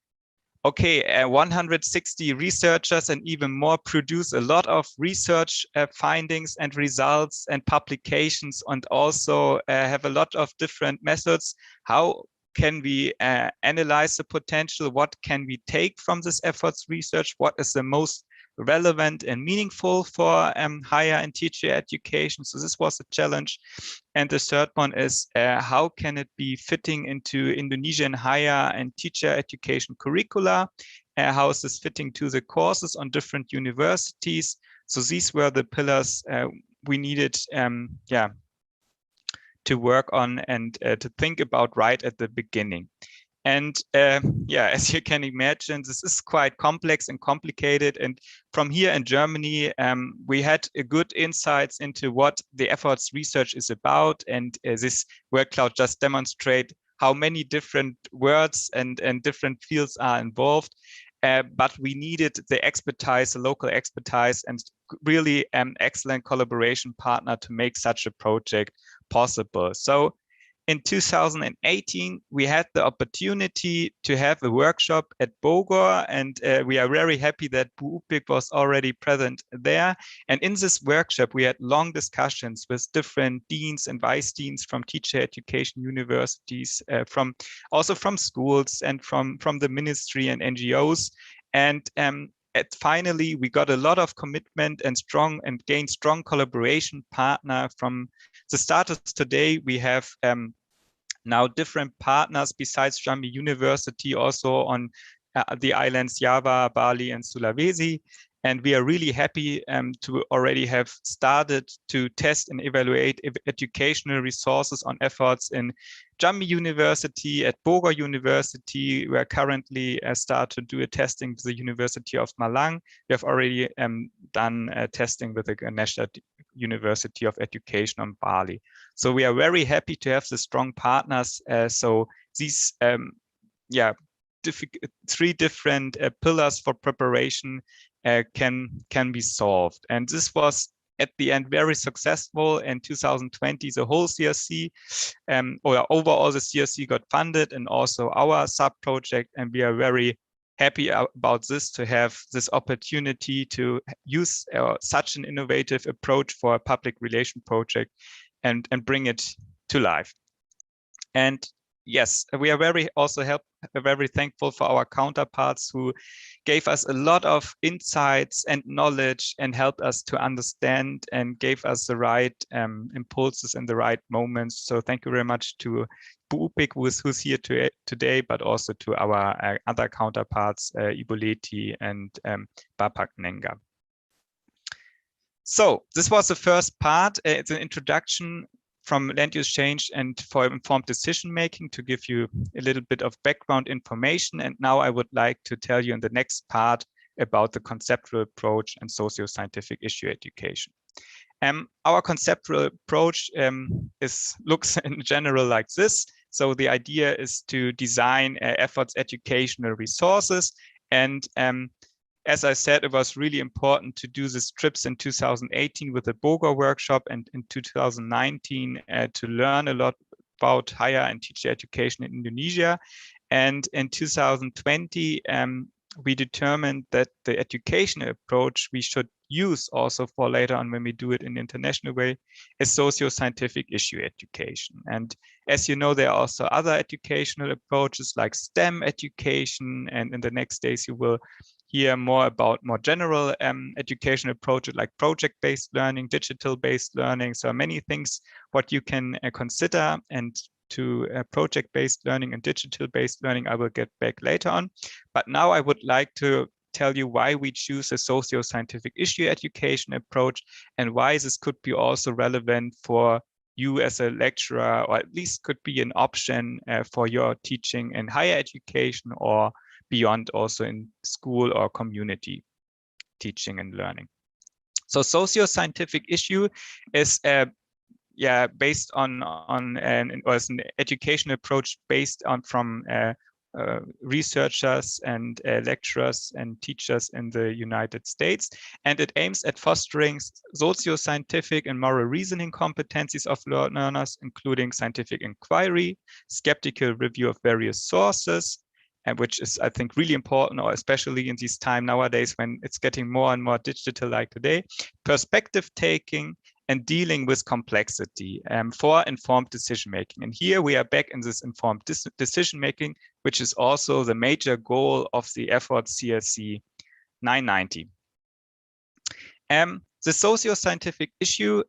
okay, 160 researchers and even more produce a lot of research findings and results and publications, and also have a lot of different methods. How can we analyze the potential? What can we take from this efforts research? What is the most relevant and meaningful for higher and teacher education? So this was a challenge. And the third one is, how can it be fitting into Indonesian higher and teacher education curricula? How is this fitting to the courses on different universities? So these were the pillars we needed to work on and to think about right at the beginning. And as you can imagine, this is quite complex and complicated. And from here in Germany, we had a good insights into what the efforts research is about. And this word cloud just demonstrate how many different words and different fields are involved. But we needed the expertise, the local expertise, and really excellent collaboration partner to make such a project possible. So in 2018, we had the opportunity to have a workshop at Bogor, and we are very happy that Bu Upik was already present there. And in this workshop, we had long discussions with different deans and vice deans from teacher education universities, also from schools and from the ministry and NGOs. And finally, we got a lot of commitment and gained strong collaboration partner. From the status today, we have now different partners besides Jambi University, also on the islands Java, Bali, and Sulawesi. And we are really happy to already have started to test and evaluate educational resources on efforts in Jambi University, at Bogor University. We are currently start to do a testing with the University of Malang. We have already done testing with the National University of Education on Bali. So we are very happy to have the strong partners. So these 3 different pillars for preparation can be solved. And this was at the end very successful. In 2020, the whole CRC or overall the CRC got funded, and also our sub-project. And we are very happy about this, to have this opportunity to use such an innovative approach for a public relation project and bring it to life. And yes, we are very thankful for our counterparts who gave us a lot of insights and knowledge and helped us to understand and gave us the right impulses in the right moments. So thank you very much to Bu Upik, who's here today, but also to our other counterparts, Iboleti and Bapak Nenga. So this was the first part. It's an introduction from land use change and for informed decision making to give you a little bit of background information. And now I would like to tell you in the next part about the conceptual approach and socio-scientific issue education. Our conceptual approach looks in general like this. So the idea is to design efforts educational resources. And as I said, it was really important to do these trips in 2018 with the Bogor workshop and in 2019 to learn a lot about higher and teacher education in Indonesia. And in 2020, we determined that the educational approach we should use also for later on when we do it in an international way is socio-scientific issue education. And as you know, there are also other educational approaches like STEM education. And in the next days, you will hear more about more general education approaches like project-based learning, digital-based learning. So many things what you can consider, and to project-based learning and digital-based learning, I will get back later on. But now I would like to tell you why we choose a socio-scientific issue education approach and why this could be also relevant for you as a lecturer, or at least could be an option for your teaching in higher education or beyond, also in school or community teaching and learning. So socio-scientific issue is based on an educational approach based on from researchers and lecturers and teachers in the United States. And it aims at fostering socio-scientific and moral reasoning competencies of learners, including scientific inquiry, skeptical review of various sources, and which is, I think, really important, or especially in this time nowadays when it's getting more and more digital like today, perspective taking, and dealing with complexity for informed decision-making. And here we are back in this informed decision-making, which is also the major goal of the effort CLC 990. The socio-scientific issue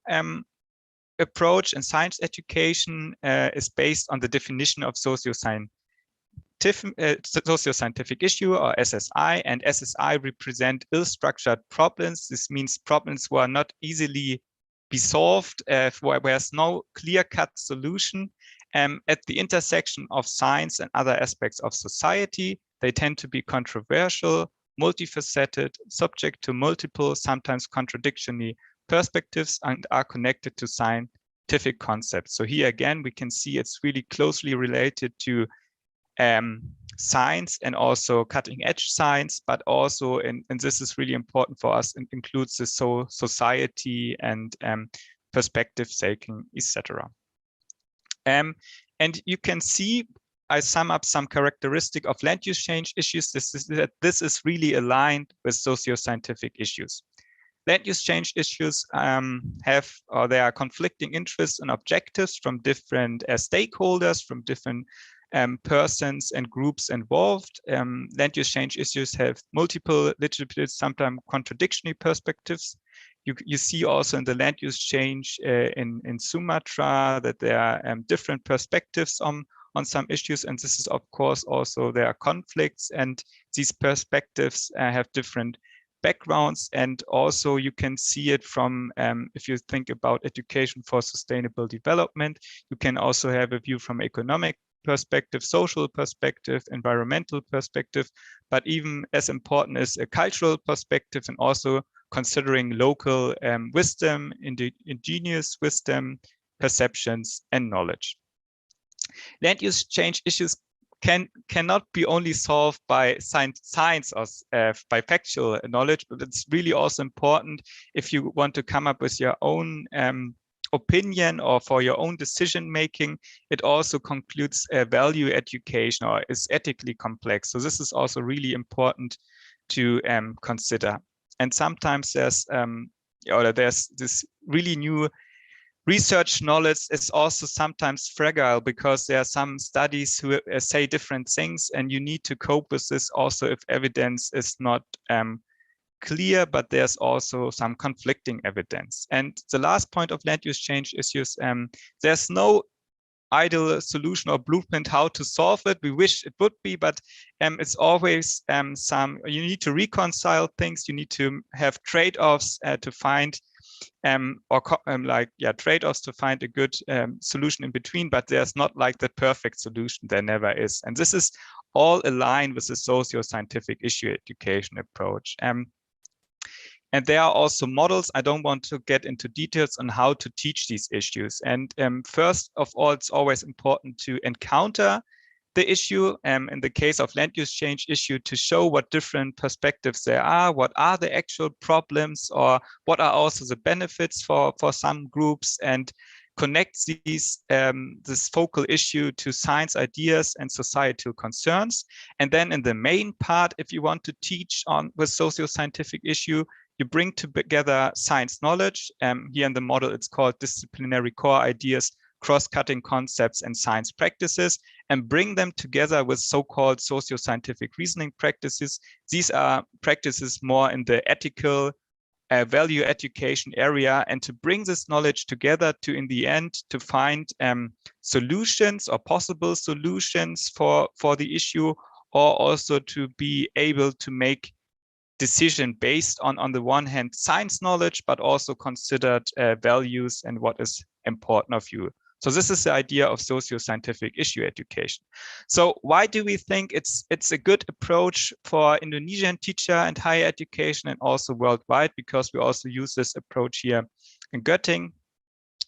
approach in science education is based on the definition of socio-scientific issue, or SSI, and SSI represent ill-structured problems. This means problems who are not easily be solved, where there's no clear-cut solution at the intersection of science and other aspects of society. They tend to be controversial, multifaceted, subject to multiple, sometimes contradictory perspectives, and are connected to scientific concepts. So here again, we can see it's really closely related to science and also cutting edge science, but also, and this is really important for us, it includes the society and perspective taking, etc. And you can see, I sum up some characteristic of land use change issues. This is really aligned with socio-scientific issues. Land use change issues there are conflicting interests and objectives from different stakeholders, from different persons and groups involved. Land use change issues have multiple, literally sometimes contradictory perspectives. You see also in the land use change in Sumatra that there are different perspectives on some issues, and this is of course also there are conflicts, and these perspectives have different backgrounds. And also you can see it from, if you think about education for sustainable development, you can also have a view from economic perspective, social perspective, environmental perspective, but even as important is a cultural perspective, and also considering local wisdom, indigenous wisdom, perceptions, and knowledge. Land use change issues cannot be only solved by science or by factual knowledge, but it's really also important if you want to come up with your own opinion or for your own decision making. It also concludes value education, or is ethically complex. So this is also really important to consider. And sometimes there's this really new research knowledge is also sometimes fragile because there are some studies who say different things, and you need to cope with this also if evidence is not clear, but there's also some conflicting evidence. And the last point of land use change issues, there's no ideal solution or blueprint how to solve it. We wish it would be, but it's always you need to reconcile things. You need to have trade-offs to find trade-offs to find a good solution in between, but there's not like the perfect solution. There never is. And this is all aligned with the socio-scientific issue education approach. And there are also models. I don't want to get into details on how to teach these issues. And first of all, it's always important to encounter the issue, in the case of land use change issue, to show what different perspectives there are, what are the actual problems, or what are also the benefits for some groups, and connect this focal issue to science ideas and societal concerns. And then in the main part, if you want to teach on with socio-scientific issue, you bring together science knowledge. Here in the model, it's called disciplinary core ideas, cross-cutting concepts, and science practices, and bring them together with so-called socio-scientific reasoning practices. These are practices more in the ethical value education area, and to bring this knowledge together to, in the end, to find solutions or possible solutions for the issue, or also to be able to make decision based on the one hand science knowledge, but also considered values and what is important of you. So this is the idea of socio-scientific issue education. So why do we think it's a good approach for Indonesian teacher and higher education, and also worldwide? Because we also use this approach here in Göttingen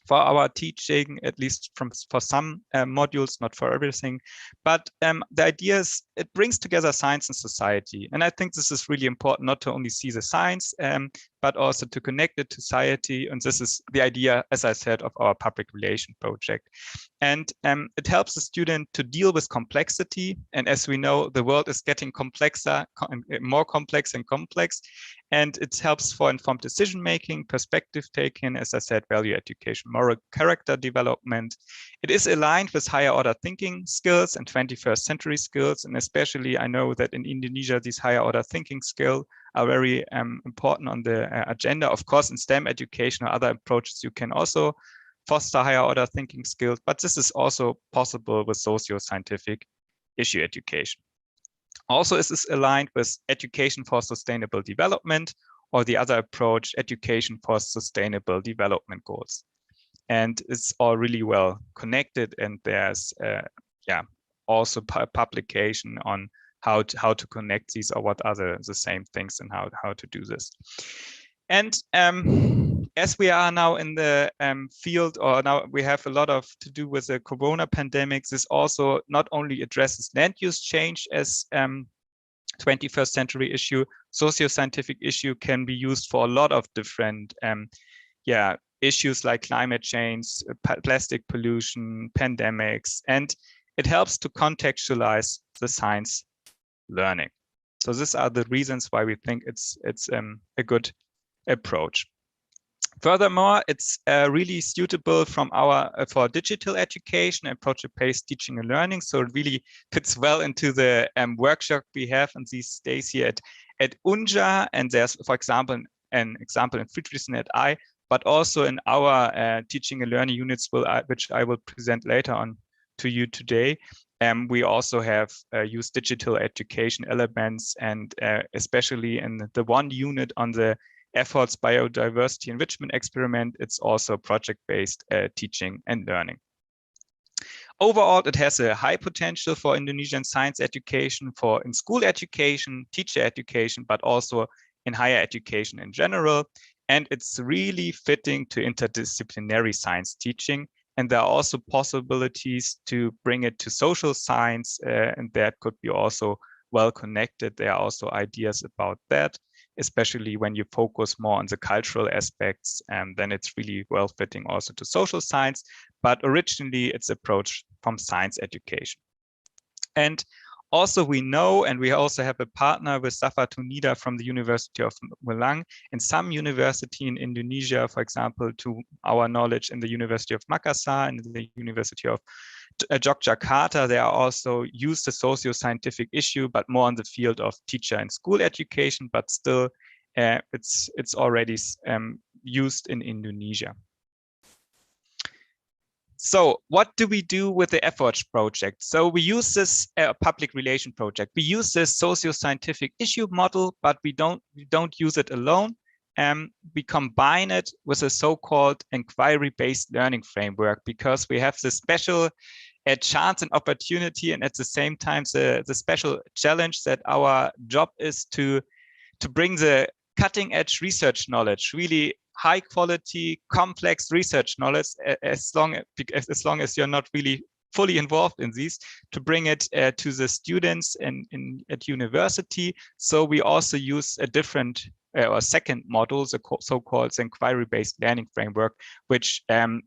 for our teaching, at least for some modules, not for everything. But the idea is it brings together science and society. And I think this is really important, not to only see the science, but also to connect it to society. And this is the idea, as I said, of our public relation project. And it helps the student to deal with complexity. And as we know, the world is getting complexer, more complex and complex. And it helps for informed decision-making, perspective taking, as I said, value education, moral character development. It is aligned with higher order thinking skills and 21st century skills. And especially I know that in Indonesia, these higher order thinking skills are very important on the agenda. Of course, in STEM education or other approaches, you can also foster higher order thinking skills, but this is also possible with socio-scientific issue education. Also, this is aligned with education for sustainable development, or the other approach, education for sustainable development goals. And it's all really well connected, and there's also publication on how to connect these, or what are the same things, and how to do this. And as we are now in the field, or now we have a lot to do with the corona pandemic, this also not only addresses land use change as 21st century issue, socio-scientific issue can be used for a lot of different issues like climate change, plastic pollution, pandemics, and it helps to contextualize the science learning. So these are the reasons why we think it's a good approach. Furthermore, it's really suitable for digital education and project-based teaching and learning. So it really fits well into the workshop we have in these days here at Unja. And there's, for example, an example in Friedrichsen et Ei, but also in our teaching and learning units, which I will present later on to you today. We also have used digital education elements, and especially in the one unit on the efforts biodiversity enrichment experiment, it's also project-based teaching and learning. Overall, it has a high potential for Indonesian science education, in school education, teacher education, but also in higher education in general. And it's really fitting to interdisciplinary science teaching. And there are also possibilities to bring it to social science, and that could be also well connected. There are also ideas about that, especially when you focus more on the cultural aspects, and then it's really well fitting also to social science. But originally it's approached from science education. And Also, we know, and we also have a partner with Safa Tunida from the University of Malang, and some university in Indonesia, for example, to our knowledge, in the University of Makassar and the University of Yogyakarta, they are also used the socio-scientific issue, but more on the field of teacher and school education, but still it's already used in Indonesia. So what do we do with the efforts project? So we use this public relation project. We use this socio-scientific issue model, but we don't use it alone. We combine it with a so-called inquiry-based learning framework, because we have this special chance and opportunity, and at the same time the special challenge that our job is to bring the cutting-edge research knowledge, really high quality, complex research knowledge, as long as you're not really fully involved in these, to bring it to the students at university. So we also use a different or second model, the so-called inquiry-based learning framework, which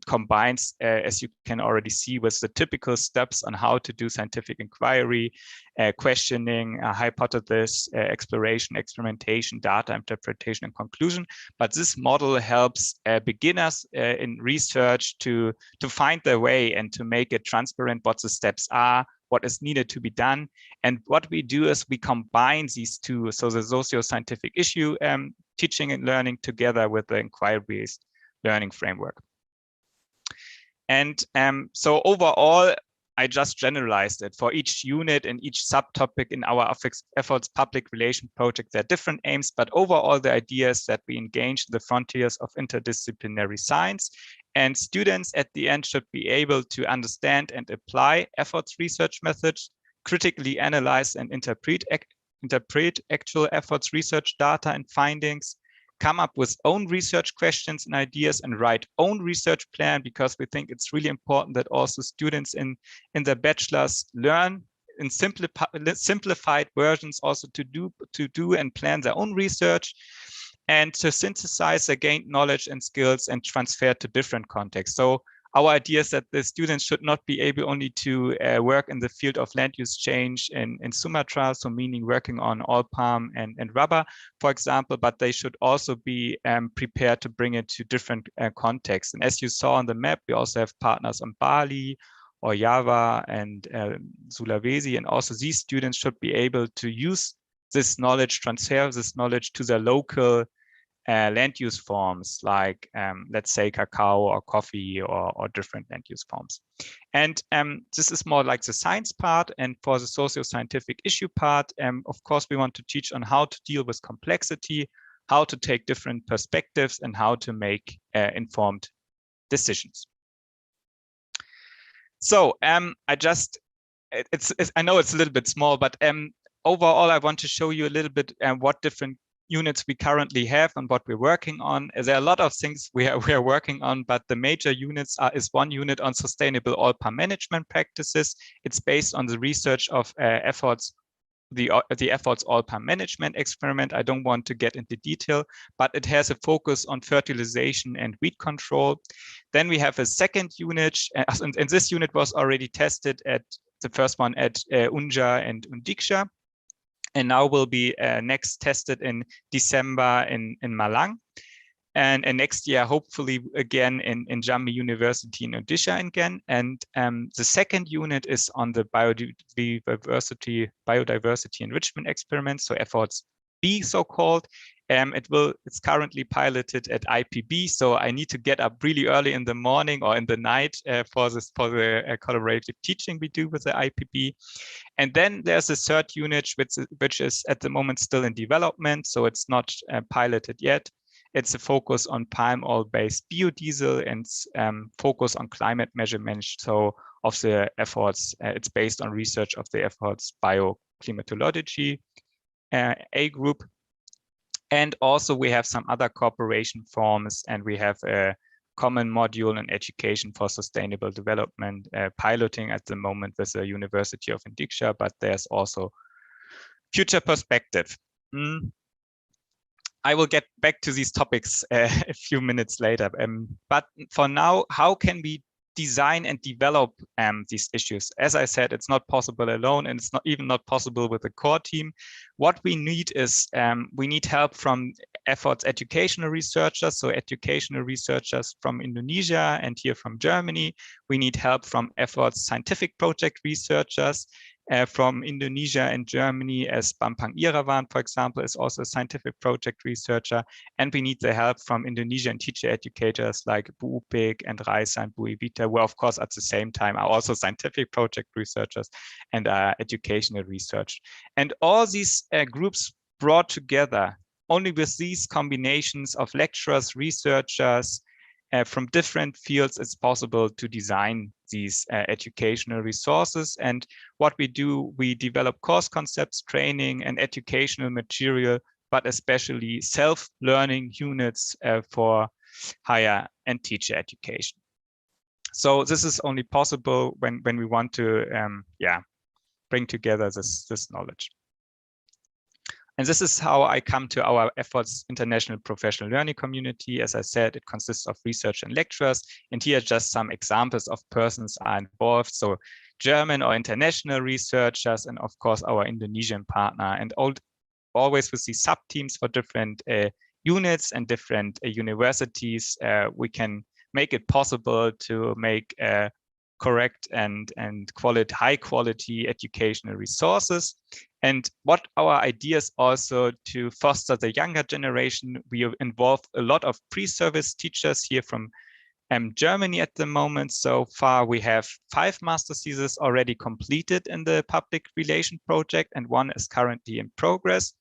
combines, as you can already see, with the typical steps on how to do scientific inquiry, questioning, hypothesis, exploration, experimentation, data interpretation, and conclusion. But this model helps beginners in research to find their way and to make it transparent what the steps are, what is needed to be done. And what we do is we combine these two, so the socio-scientific issue teaching and learning together with the inquiry-based learning framework. And so overall, I just generalized it. For each unit and each subtopic in our efforts public relation project, there are different aims, but overall the idea is that we engage the frontiers of interdisciplinary science, and students at the end should be able to understand and apply efforts research methods, critically analyze and interpret actual efforts research data and findings, come up with own research questions and ideas, and write own research plan, because we think it's really important that also students in their bachelors learn in simplified versions also to do and plan their own research, and to synthesize their gained knowledge and skills and transfer to different contexts. So our idea is that the students should not be able only to work in the field of land use change in Sumatra, so meaning working on oil palm and rubber, for example, but they should also be prepared to bring it to different contexts. And as you saw on the map, we also have partners on Bali or Java and Sulawesi, and also these students should be able to use this knowledge, transfer this knowledge to their local land use forms, like let's say cacao or coffee or different land use forms. And this is more like the science part. And for the socio-scientific issue part, of course, we want to teach on how to deal with complexity, how to take different perspectives, and how to make informed decisions. So I know it's a little bit small, but overall, I want to show you a little bit what different units we currently have and what we're working on. There are a lot of things we are working on, but the major units is one unit on sustainable oil palm management practices. It's based on the research of efforts, the efforts oil palm management experiment. I don't want to get into detail, but it has a focus on fertilization and weed control. Then we have a second unit, and this unit was already tested at the first one at Unja and Undiksha, and now will be next tested in December in Malang, and next year hopefully again in Jambi University in Odisha again. And the second unit is on the biodiversity enrichment experiment, so efforts B, so-called. It's currently piloted at IPB, so I need to get up really early in the morning or in the night for the collaborative teaching we do with the IPB. And then there's a third unit which is at the moment still in development, so it's not piloted yet. It's a focus on palm oil-based biodiesel and focus on climate measurement. So of the efforts, it's based on research of the efforts bioclimatology A group. And also we have some other cooperation forms, and we have a common module in education for sustainable development, piloting at the moment with the University of Undiksha, but there's also future perspective. I will get back to these topics a few minutes later. But for now, how can we design and develop these issues. As I said, it's not possible alone, and it's not even not possible with a core team. What we need is we need help from efforts educational researchers, so educational researchers from Indonesia and here from Germany. We need help from efforts scientific project researchers from Indonesia and Germany, as Bambang Irawan, for example, is also a scientific project researcher. And we need the help from Indonesian teacher educators like Bu Upik and Raisa and Bu Evita, who of course at the same time are also scientific project researchers and educational research. And all these groups brought together, only with these combinations of lecturers, researchers, from different fields, it's possible to design these educational resources. And what we do, we develop course concepts, training, and educational material, but especially self-learning units for higher and teacher education. So this is only possible when we want to bring together this knowledge. And this is how I come to our efforts international professional learning community. As I said, it consists of research and lecturers. And here are just some examples of persons are involved. So German or international researchers, and of course our Indonesian partner, and always with these sub-teams for different units and different universities, we can make it possible to make correct and high quality educational resources. And what our idea is also to foster the younger generation. We involve a lot of pre-service teachers here from Germany at the moment. So far, we have 5 master theses already completed in the public relation project, and 1 is currently in progress.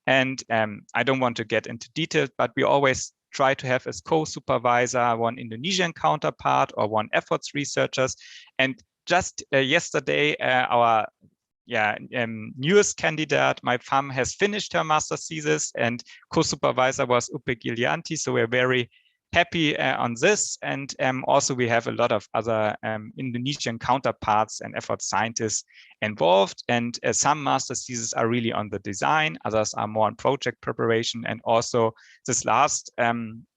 And I don't want to get into details, but we always try to have as co-supervisor 1 Indonesian counterpart or 1 efforts researchers. And just yesterday, our newest candidate, my FAM, has finished her master thesis, and co-supervisor was Upik Ilianti. So we're very happy on this. And also we have a lot of other Indonesian counterparts and effort scientists involved. And some master theses are really on the design, others are more on project preparation. And also this last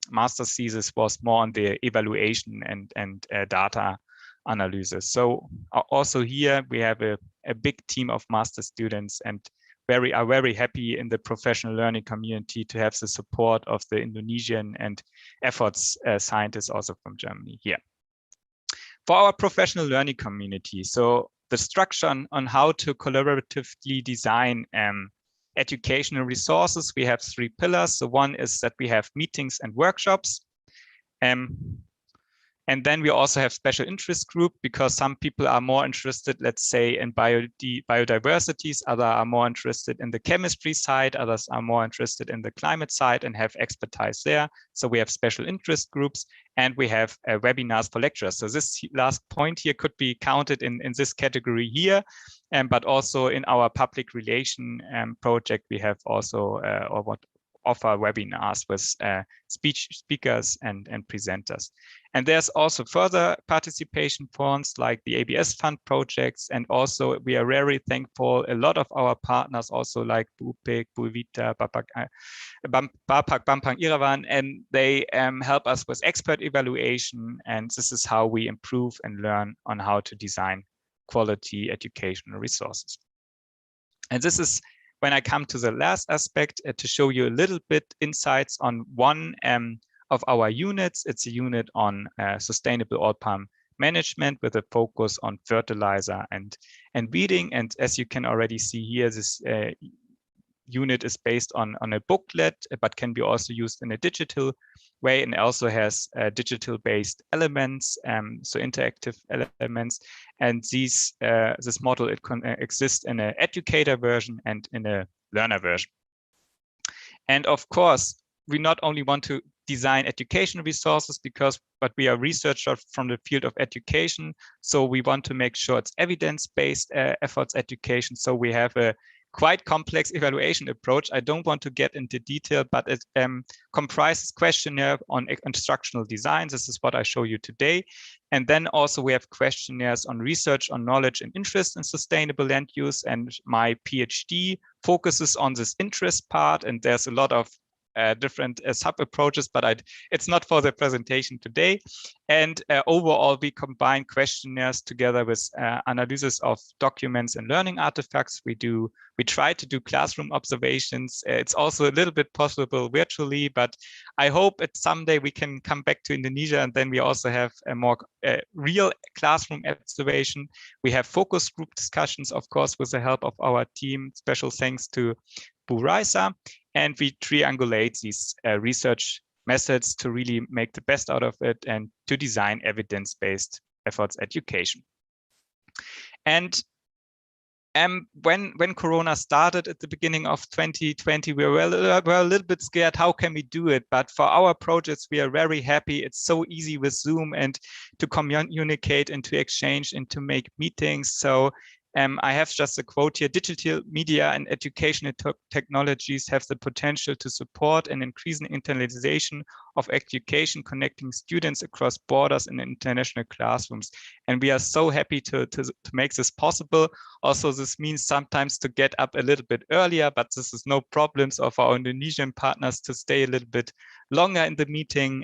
master thesis was more on the evaluation and data analysis. So also here we have a big team of master students, and are very happy in the professional learning community to have the support of the Indonesian and efforts scientists also from Germany here. For our professional learning community, so the structure on how to collaboratively design educational resources, we have 3 pillars. So 1 is that we have meetings and workshops. And then we also have special interest group, because some people are more interested, let's say, in biodiversities, others are more interested in the chemistry side, others are more interested in the climate side and have expertise there. So we have special interest groups, and we have webinars for lecturers. So this last point here could be counted in this category here, but also in our public relation project, we have also offer webinars with speakers and presenters. And there's also further participation funds like the ABS fund projects. And also we are very thankful, a lot of our partners also like Bu Upik, Bu Evita, Bambang Irawan, and they help us with expert evaluation. And this is how we improve and learn on how to design quality educational resources. And this is when I come to the last aspect, to show you a little bit insights on 1 of our units. It's a unit on sustainable oil palm management with a focus on fertilizer and weeding. And as you can already see here, this unit is based on a booklet, but can be also used in a digital way, and also has digital based elements, so interactive elements. And this model, it can exist in an educator version and in a learner version. And of course, we not only want to design education resources but we are researchers from the field of education. So we want to make sure it's evidence-based efforts education. So we have a quite complex evaluation approach. I don't want to get into detail, but it comprises questionnaire on instructional design. This is what I show you today. And then also we have questionnaires on research on knowledge and interest in sustainable land use. And my PhD focuses on this interest part. And there's a lot of different sub-approaches, but it's not for the presentation today. And overall, we combine questionnaires together with analysis of documents and learning artifacts. We try to do classroom observations. It's also a little bit possible virtually, but I hope that someday we can come back to Indonesia, and then we also have a more real classroom observation. We have focus group discussions, of course, with the help of our team. Special thanks to Bu Raisa. And we triangulate these research methods to really make the best out of it and to design evidence-based efforts education. And when Corona started at the beginning of 2020, we were a little bit scared, how can we do it? But for our projects, we are very happy. It's so easy with Zoom and to communicate and to exchange and to make meetings. So I have just a quote here: digital media and educational technologies have the potential to support and increase the internalization of education, connecting students across borders in international classrooms. And we are so happy to make this possible. Also, this means sometimes to get up a little bit earlier, but this is no problems of our Indonesian partners to stay a little bit longer in the meeting.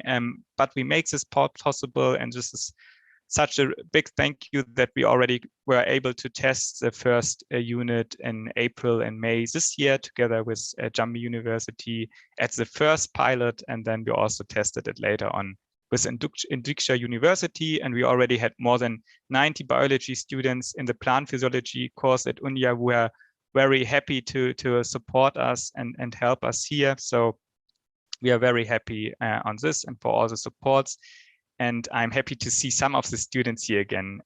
But we make this possible, and this is such a big thank you that we already were able to test the first unit in April and May this year together with Jambi University as the first pilot, and then we also tested it later on with Unja University, and we already had more than 90 biology students in the plant physiology course at Unja who are very happy to support us and help us here. So we are very happy on this and for all the supports. And I'm happy to see some of the students here again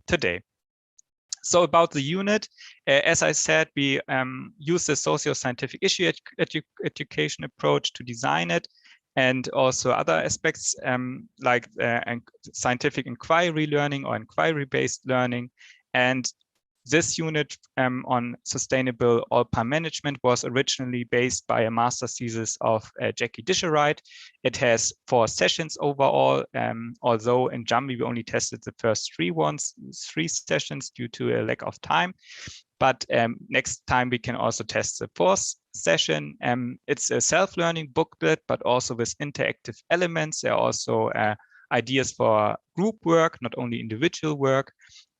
today. So about the unit, as I said, we use the socio-scientific issue education approach to design it, and also other aspects like scientific inquiry learning or inquiry-based learning. And this unit on sustainable Alpine management was originally based by a master's thesis of Jackie Disherite. It has 4 sessions overall, although in Jambi we only tested the first 3 sessions due to a lack of time. But next time we can also test the 4th session. It's a self-learning booklet, but also with interactive elements. There are also ideas for group work, not only individual work.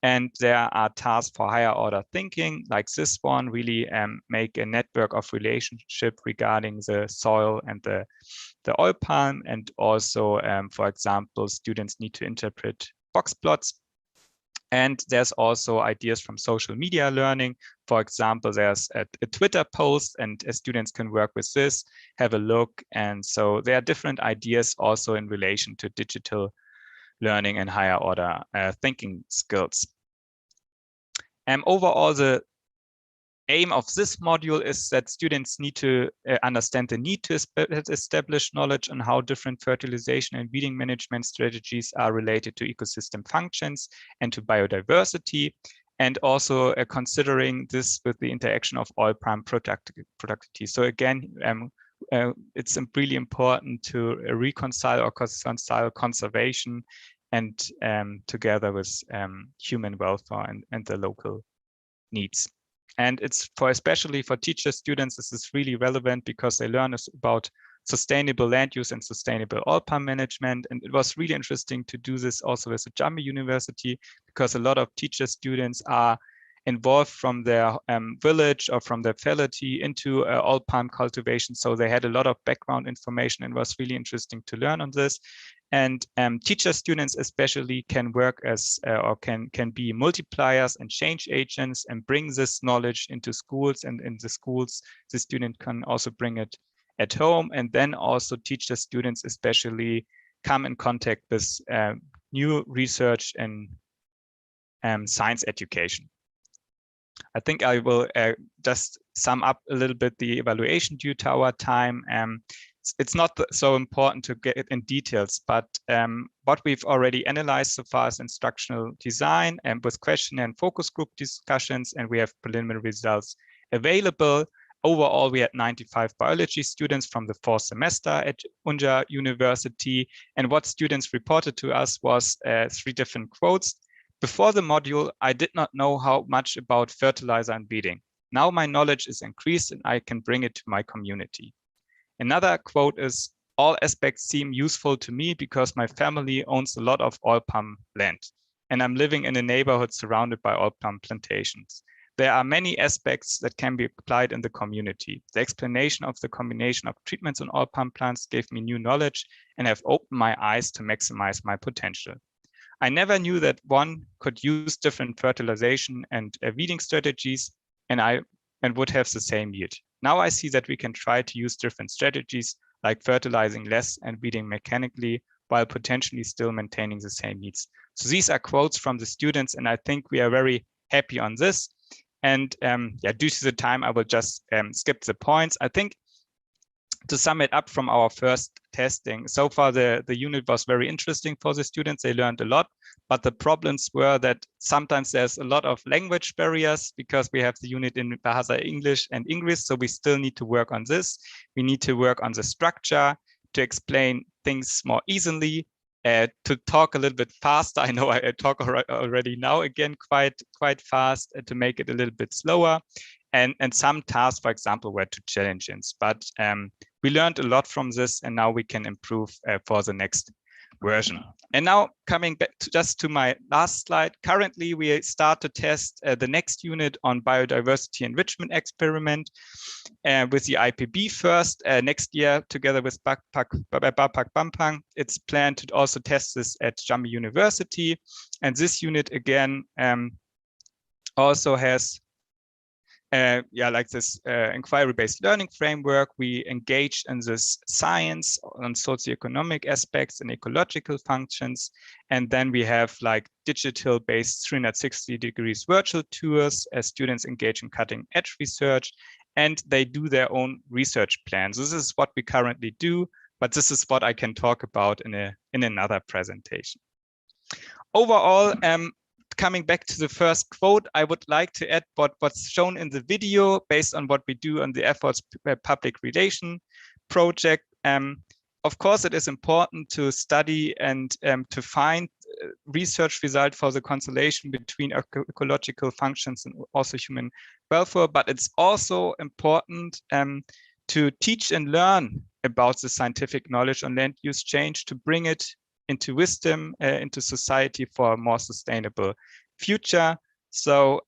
And there are tasks for higher order thinking, like this one, really make a network of relationship regarding the soil and the oil palm. And also, for example, students need to interpret box plots. And there's also ideas from social media learning. For example, there's a Twitter post, and students can work with this, have a look. And so there are different ideas also in relation to digital learning and higher order thinking skills. Overall, the aim of this module is that students need to understand the need to establish knowledge on how different fertilization and weeding management strategies are related to ecosystem functions and to biodiversity, and also considering this with the interaction of oil palm productivity. So again, it's really important to reconcile or reconcile conservation and together with human welfare and the local needs. And it's especially for teacher students, this is really relevant because they learn about sustainable land use and sustainable oil palm management. And it was really interesting to do this also with the Jambi University, because a lot of teacher students are involved from their village or from their faculty into oil palm cultivation. So they had a lot of background information, and it was really interesting to learn on this. And teacher students especially can work as or can be multipliers and change agents and bring this knowledge into schools, and in the schools the student can also bring it at home. And then also teacher students especially come in contact with new research and science education. I think I will just sum up a little bit the evaluation due to our time. It's not so important to get in details, but what we've already analyzed so far is instructional design and with question and focus group discussions, and we have preliminary results available. Overall, we had 95 biology students from the 4th semester at Unja University, and what students reported to us was 3 different quotes. Before the module, I did not know how much about fertilizer and weeding. Now my knowledge is increased and I can bring it to my community. Another quote is, all aspects seem useful to me because my family owns a lot of oil palm land, and I'm living in a neighborhood surrounded by oil palm plantations. There are many aspects that can be applied in the community. The explanation of the combination of treatments on oil palm plants gave me new knowledge and have opened my eyes to maximize my potential. I never knew that one could use different fertilization and weeding strategies and would have the same yield. Now I see that we can try to use different strategies like fertilizing less and weeding mechanically while potentially still maintaining the same needs. So these are quotes from the students, and I think we are very happy on this. And due to the time, I will just skip the points. I think to sum it up from our first testing, so far the unit was very interesting for the students. They learned a lot, but the problems were that sometimes there's a lot of language barriers because we have the unit in Bahasa English and English, so we still need to work on this. We need to work on the structure to explain things more easily, to talk a little bit faster. I know I talk already now again quite fast, to make it a little bit slower. And some tasks, for example, were too challenging. But we learned a lot from this, and now we can improve for the next version. And now coming back to my last slide, currently we start to test the next unit on biodiversity enrichment experiment with the IPB first next year together with Bapak Bampang. It's planned to also test this at Jambi University. And this unit again also has like this inquiry-based learning framework. We engage in this science on socioeconomic aspects and ecological functions. And then we have like digital-based 360 degrees virtual tours as students engage in cutting-edge research, and they do their own research plans. This is what we currently do, but this is what I can talk about in another presentation. Overall, coming back to the first quote, I would like to add what's shown in the video based on what we do on the efforts public relation project. Of course, it is important to study and to find research result for the constellation between ecological functions and also human welfare, but it's also important to teach and learn about the scientific knowledge on land use change to bring it into wisdom, into society for a more sustainable future. So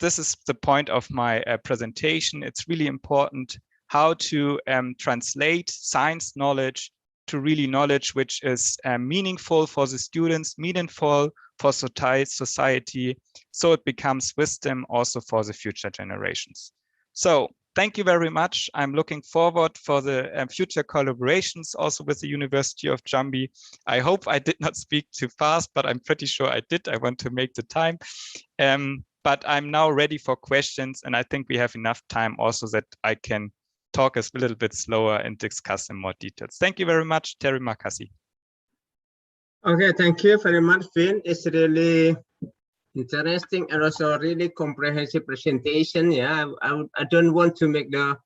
this is the point of my presentation. It's really important how to translate science knowledge to really knowledge which is meaningful for the students, meaningful for society, so it becomes wisdom also for the future generations. So thank you very much. I'm looking forward for the future collaborations also with the University of Jambi. I hope I did not speak too fast, but I'm pretty sure I did. I want to make the time. But I'm now ready for questions, and I think we have enough time also that I can talk a little bit slower and discuss in more details. Thank you very much. Terima kasih. Okay, thank you very much, Finn. It's really interesting and also really comprehensive presentation. Yeah, I don't want to make the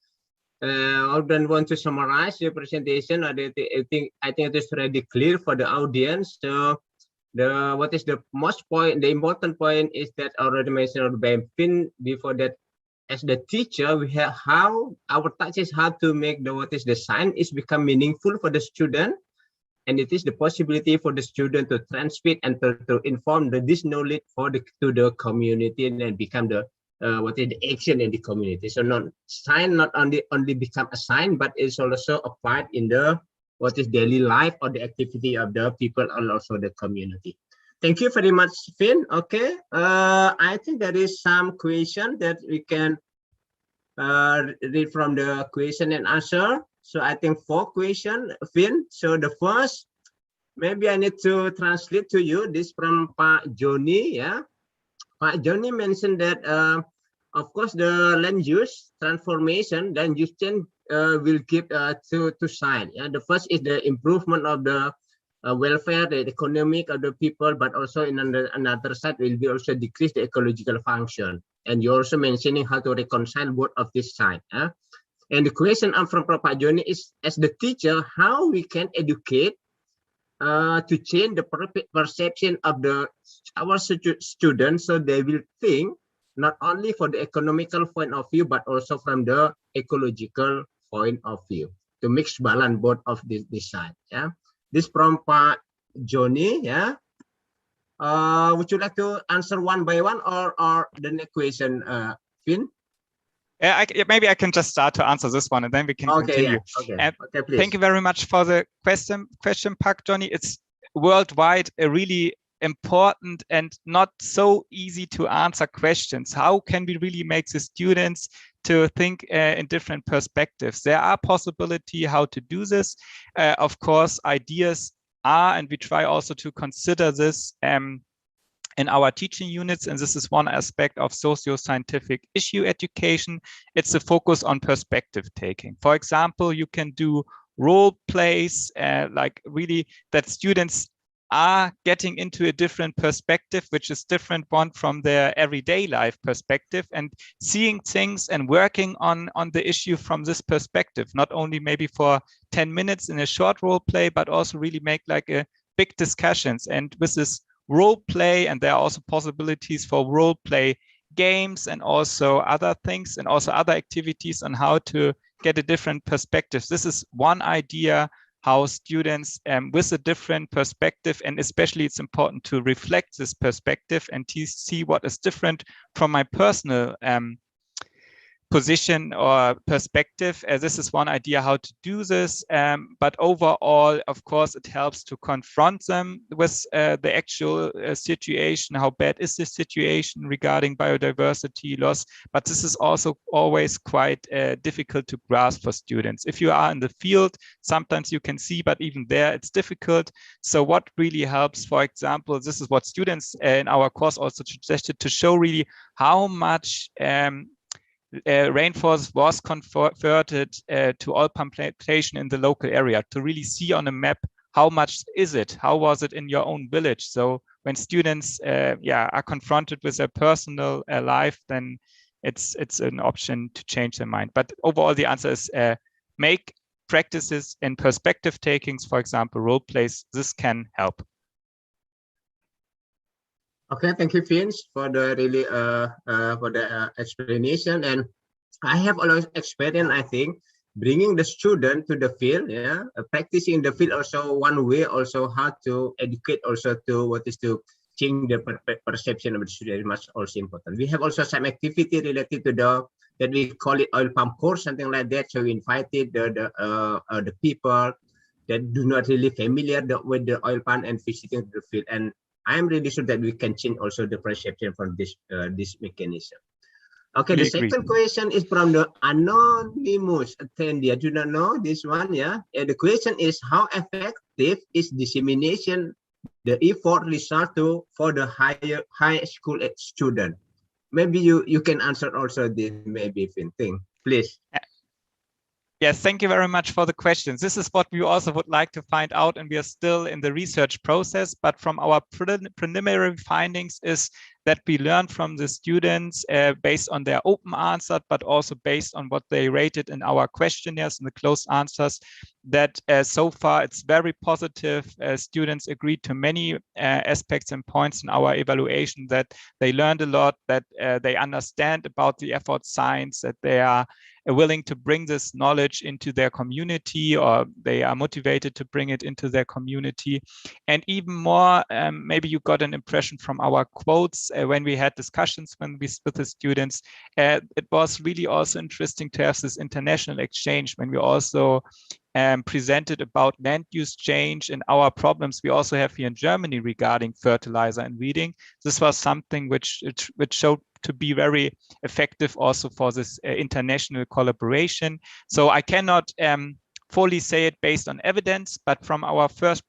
I don't want to summarize your presentation. I think it is already clear for the audience. So what is the the important point is that already mentioned by Finn before that. As the teacher, we have our task is how to make the science is become meaningful for the student. And it is the possibility for the student to transmit and to inform this knowledge to the community and become the action in the community. So science not only become a science, but it's also applied in the daily life or the activity of the people and also the community. Thank you very much, Finn. Okay, I think there is some question that we can read from the question and answer. So I think 4 questions, Finn. So the first, maybe I need to translate to you. This from Pak Joni. Yeah, Pak Joni mentioned that of course the land use transformation, land use change will give to science. Yeah, the first is the improvement of the welfare, the economic of the people, but also in another side will be also decrease the ecological function. And you're also mentioning how to reconcile both of this side. And the question from Pak Joni is, as the teacher, how we can educate to change the perception of our students, so they will think not only for the economical point of view, but also from the ecological point of view. to mix balance both of this side. Yeah, this from Pak Johnny. Yeah, would you like to answer one by one or the next question, Finn? Maybe I can just start to answer this one and then we can continue. Yeah. Okay, please. Thank you very much for the question, Pak Johnny. It's worldwide a really important and not so easy to answer questions. How can we really make the students to think in different perspectives? There are possibilities how to do this. Of course, ideas are, and we try also to consider this in our teaching units, and this is one aspect of socio-scientific issue education. It's a focus on perspective taking. For example, you can do role plays, like really that students are getting into a different perspective, which is different one from their everyday life perspective, and seeing things and working on the issue from this perspective, not only maybe for 10 minutes in a short role play, but also really make like a big discussions. And with this role play, and there are also possibilities for role play games and also other things and also other activities on how to get a different perspective. This is one idea how students with a different perspective, and especially it's important to reflect this perspective and to see what is different from my personal position or perspective. This is one idea how to do this, but overall, of course, it helps to confront them with the actual situation. How bad is this situation regarding biodiversity loss? But this is also always quite difficult to grasp for students. If you are in the field, sometimes you can see, but even there it's difficult. So what really helps, for example, this is what students in our course also suggested, to show really how much rainforest was converted to Alpine plantation in the local area, to really see on a map how much is it, how was it in your own village. So when students are confronted with their personal life, then it's an option to change their mind. But overall, the answer is make practices in perspective takings, for example, role plays. This can help. Okay, thank you, Vince, for the really for the explanation. And I have always experience, I think, bringing the student to the field, practicing the field also one way, also how to educate, also to what is to change the perception of the student is much also important. We have also some activity related to that we call it oil pump course, something like that. So we invited the people that do not really familiar with the oil pump and visiting the field. And I'm really sure that we can change also the perception from this mechanism. Okay, the second question is from the anonymous attendee. I do not know this one. The question is, how effective is dissemination the effort result for the high school student? Maybe you can answer also this. Maybe thing, please. Yes, thank you very much for the questions. This is what we also would like to find out, and we are still in the research process. But from our preliminary findings is that we learned from the students based on their open answer, but also based on what they rated in our questionnaires and the closed answers, that so far it's very positive. Students agreed to many aspects and points in our evaluation, that they learned a lot, that they understand about the effort science, that they are willing to bring this knowledge into their community, or they are motivated to bring it into their community. And even more, maybe you got an impression from our quotes when we had discussions with the students. It was really also interesting to have this international exchange when we also presented about land use change and our problems we also have here in Germany regarding fertilizer and weeding. This was something which showed to be very effective also for this international collaboration. So I cannot fully say it based on evidence, but from our first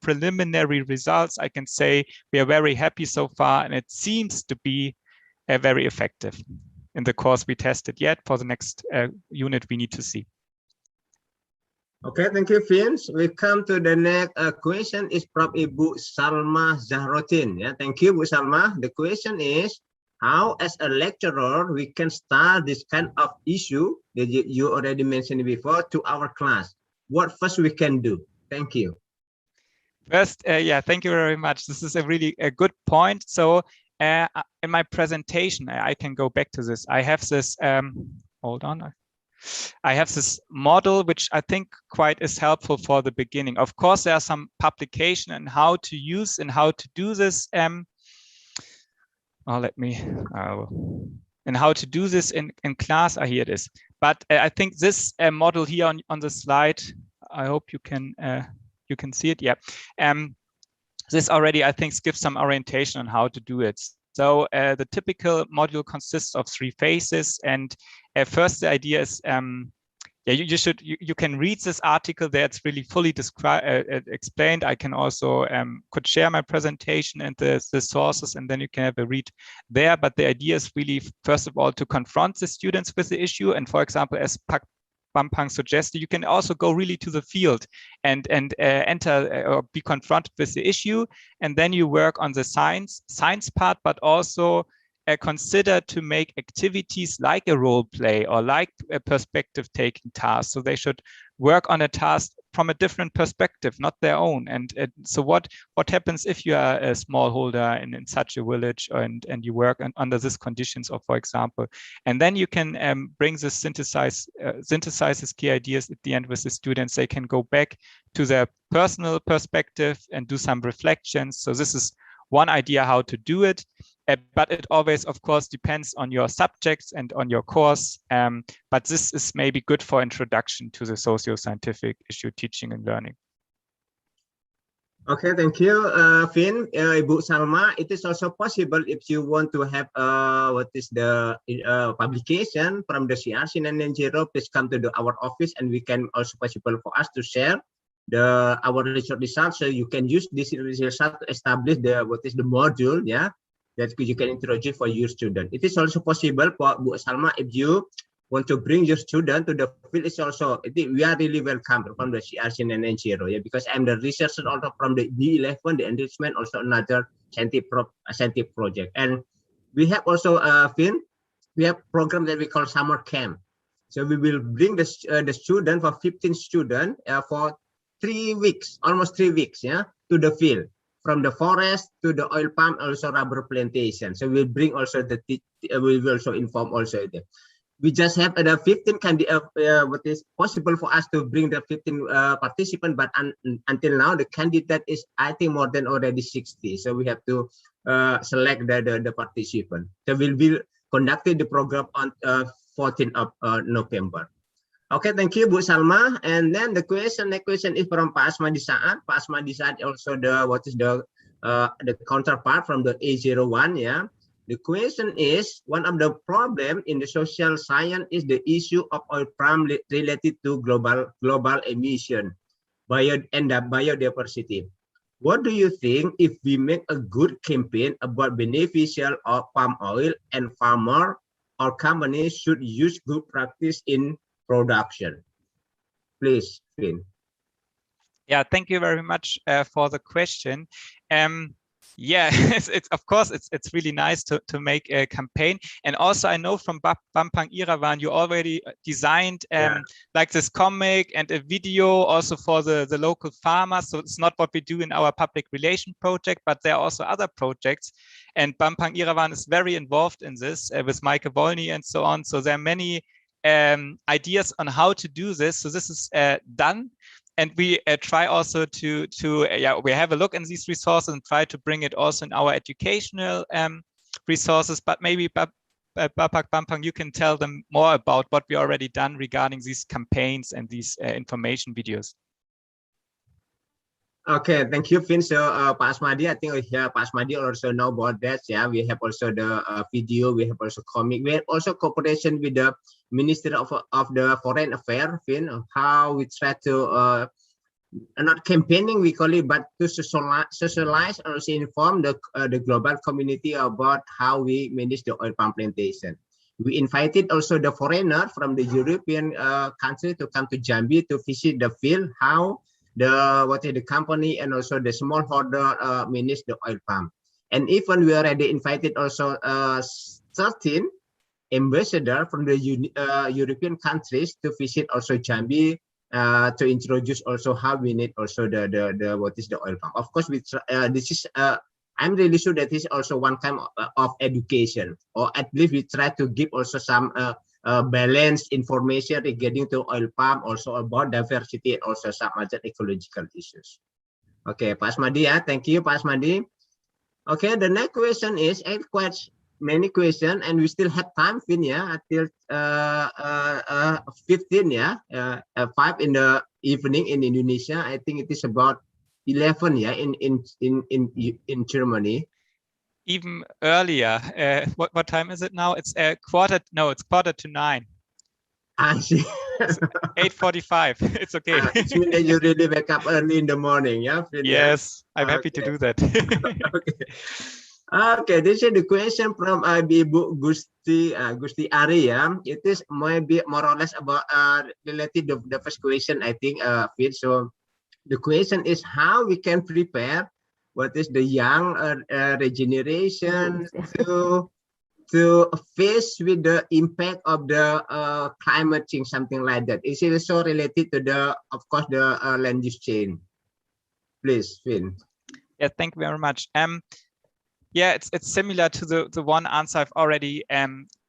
preliminary results, I can say we are very happy so far, and it seems to be very effective in the course we tested yet. For the next unit, we need to see. Okay, thank you, Vince. We come to the next question is from Ibu Salma Zahrotin. Thank you, Bu Salma. The question is, how as a lecturer we can start this kind of issue that you already mentioned before to our class? What first we can do? Thank you. First, thank you very much. This is a really good point. So in my presentation, I can go back to this. I have this, hold on. I have this model, which I think quite is helpful for the beginning. Of course, there are some publication and how to use and how to do this. And how to do this in class. Here it is. But I think this model here on the slide, I hope you can see it. Yeah. This already, I think, gives some orientation on how to do it. So the typical module consists of 3 phases. And first, the idea is, you can read this article there. It's really fully explained. I can also could share my presentation and the sources, and then you can have a read there. But the idea is really, first of all, to confront the students with the issue. And for example, as Bampang suggested, you can also go really to the field and enter or be confronted with the issue, and then you work on the science part, but also consider to make activities like a role play or like a perspective taking task. So they should work on a task from a different perspective, not their own. And so what happens if you are a smallholder in such a village, and you work under these conditions, or for example, and then you can bring this synthesizes key ideas at the end with the students. They can go back to their personal perspective and do some reflections. So this is one idea how to do it. But it always, of course, depends on your subjects and on your course. But this is maybe good for introduction to the socio-scientific issue teaching and learning. Okay, thank you, Finn. Ibu Salma, it is also possible if you want to have what is the publication from the CRC 990, please come to our office, and we can also possible for us to share our research results. So you can use this result to establish the module, yeah, that you can introduce for your student. It is also possible for Bu Salma, if you want to bring your student to the field, it's also, we are really welcome from the CRC 990, yeah, because I'm the researcher also from the D11, the enrichment, also another scientific project. And we have also, Finn, we have program that we call summer camp. So we will bring the student for 15 students for 3 weeks, almost 3 weeks, yeah, to the field, from the forest to the oil palm, also rubber plantation. So we'll bring also we will also inform also them. We just have the 15 what is possible for us to bring the 15 participants, but until now the candidate is, I think, more than already 60. So we have to select the participant. So we'll be conducting the program on 14th of November. Okay, thank you, Bu Salma. And then the next question is from Pak Asmadi Saad. Pak Asmadi Saad also the counterpart from the A01, yeah. The question is, one of the problem in the social science is the issue of oil palm related to global emission and biodiversity. What do you think if we make a good campaign about beneficial of palm oil, and farmer or companies should use good practice in production? Please, Finn. Yeah, thank you very much for the question. Yeah, it's of course it's really nice to make a campaign. And also I know from Bampang Irawan you already designed like this comic and a video also for the local farmers. So it's not what we do in our public relation project, but there are also other projects. And Bampang Irawan is very involved in this with Maike Wolny and so on. So there are many ideas on how to do this. So this is done. And we try also to we have a look in these resources and try to bring it also in our educational resources. But maybe Bapak Bampang, you can tell them more about what we already done regarding these campaigns and these information videos. Okay, thank you, Finn. So, Pak Asmadi, I think Pak Asmadi also know about that. Yeah, we have also the video, we have also comic. We have also cooperation with the Ministry of the Foreign Affairs, Finn, how we try to not campaigning, we call it, but to socialize and also inform the global community about how we manage the oil palm plantation. We invited also the foreigner from the European country to come to Jambi to visit the field, how the company and also the smallholder manage the oil palm. And even we already invited also 13 ambassadors from the European countries to visit also Jambi to introduce also how we need also the oil palm. Of course, this is I'm really sure that is also one kind of education, or at least we try to give also some balanced information regarding to oil palm, also about diversity and also some other ecological issues. Okay, Pak Asmadi, thank you, Pak Asmadi. Okay, the next question is quite many questions, and we still have time, Finn, until 15, 5 in the evening in Indonesia. I think it is about 11, in Germany. Even earlier. What time is it now? It's quarter to 9. I see. 8:45. It's okay. It means that you really wake up early in the morning, yeah, Finn, Yes, I'm happy to do that. Okay. Okay, this is the question from Ibu Gusti Ari. It is maybe more or less about related to the first question, I think, Finn. So the question is how we can prepare what is the young regeneration to face with the impact of the climate change, something like that. Is it also related to the, of course, the land use change? Please, Finn. Yeah, thank you very much. Yeah, it's similar to the one answer I've already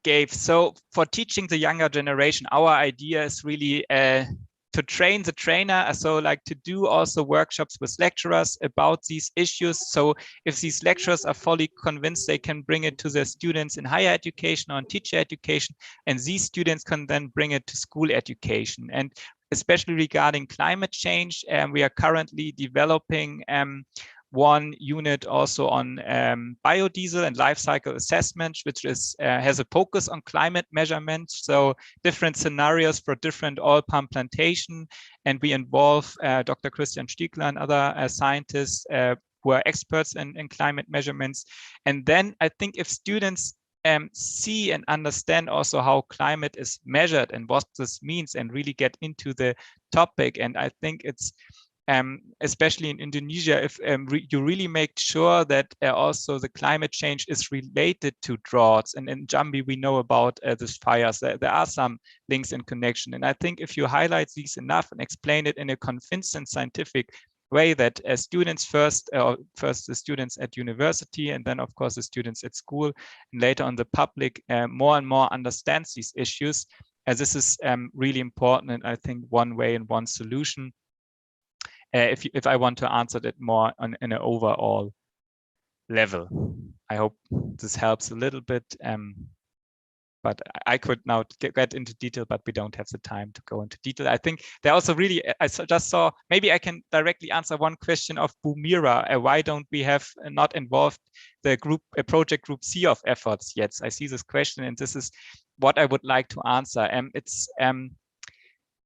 gave. So for teaching the younger generation, our idea is really to train the trainer, so like to do also workshops with lecturers about these issues. So if these lecturers are fully convinced, they can bring it to their students in higher education or in teacher education, and these students can then bring it to school education. And especially regarding climate change, we are currently developing one unit also on biodiesel and life cycle assessment, which is has a focus on climate measurements. So different scenarios for different oil palm plantation, and we involve Dr. Christian Stiegler and other scientists who are experts in climate measurements. And then I think if students see and understand also how climate is measured and what this means and really get into the topic, and I think it's especially in Indonesia, if you really make sure that also the climate change is related to droughts, and in Jambi we know about these fires, there are some links and connection. And I think if you highlight these enough and explain it in a convincing scientific way, that students first the students at university, and then of course the students at school, and later on the public more and more understands these issues, as this is really important, and I think one way and one solution. If I want to answer that more on in an overall level. I hope this helps a little bit. But I could now get into detail, but we don't have the time to go into detail. I think they also really, I just saw, maybe I can directly answer one question of Bumira. Why don't we have not involved the group, project group C of efforts yet? I see this question, and this is what I would like to answer. It's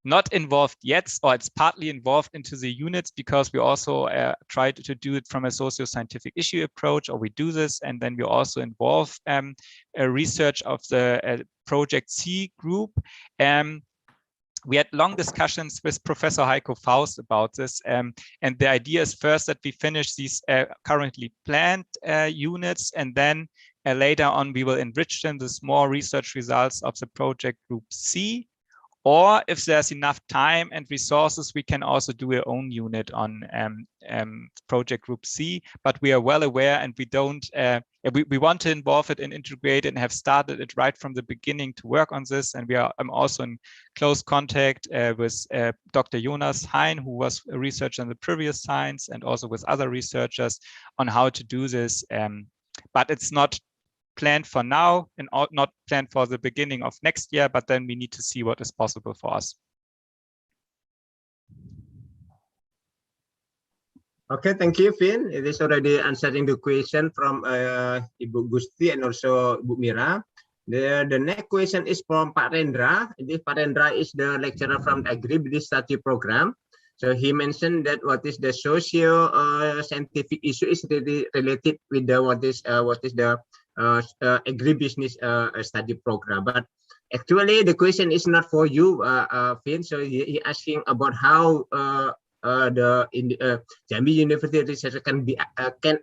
not involved yet, or it's partly involved into the units, because we also try to do it from a socio-scientific issue approach, or we do this, and then we also involve a research of the project C group. We had long discussions with Professor Heiko Faust about this, and the idea is first that we finish these currently planned units, and then later on we will enrich them with more research results of the project group C. Or if there's enough time and resources, we can also do our own unit on project group C. But we are well aware, and we don't. We want to involve it and integrate it, and have started it right from the beginning to work on this. And I'm also in close contact with Dr. Jonas Hein, who was a researcher in the previous science, and also with other researchers on how to do this. But it's not planned for now, and not planned for the beginning of next year, but then we need to see what is possible for us. Okay, thank you, Finn. It is already answering the question from Ibu Gusti and also Bu Mira. The next question is from Pak Rendra. Pak Rendra is the lecturer from the Agribusiness Study Program. So he mentioned that what is the socio-scientific issue is really related with the what is the agribusiness study program. But actually the question is not for you, Finn. So he asking about how Jambi University researcher can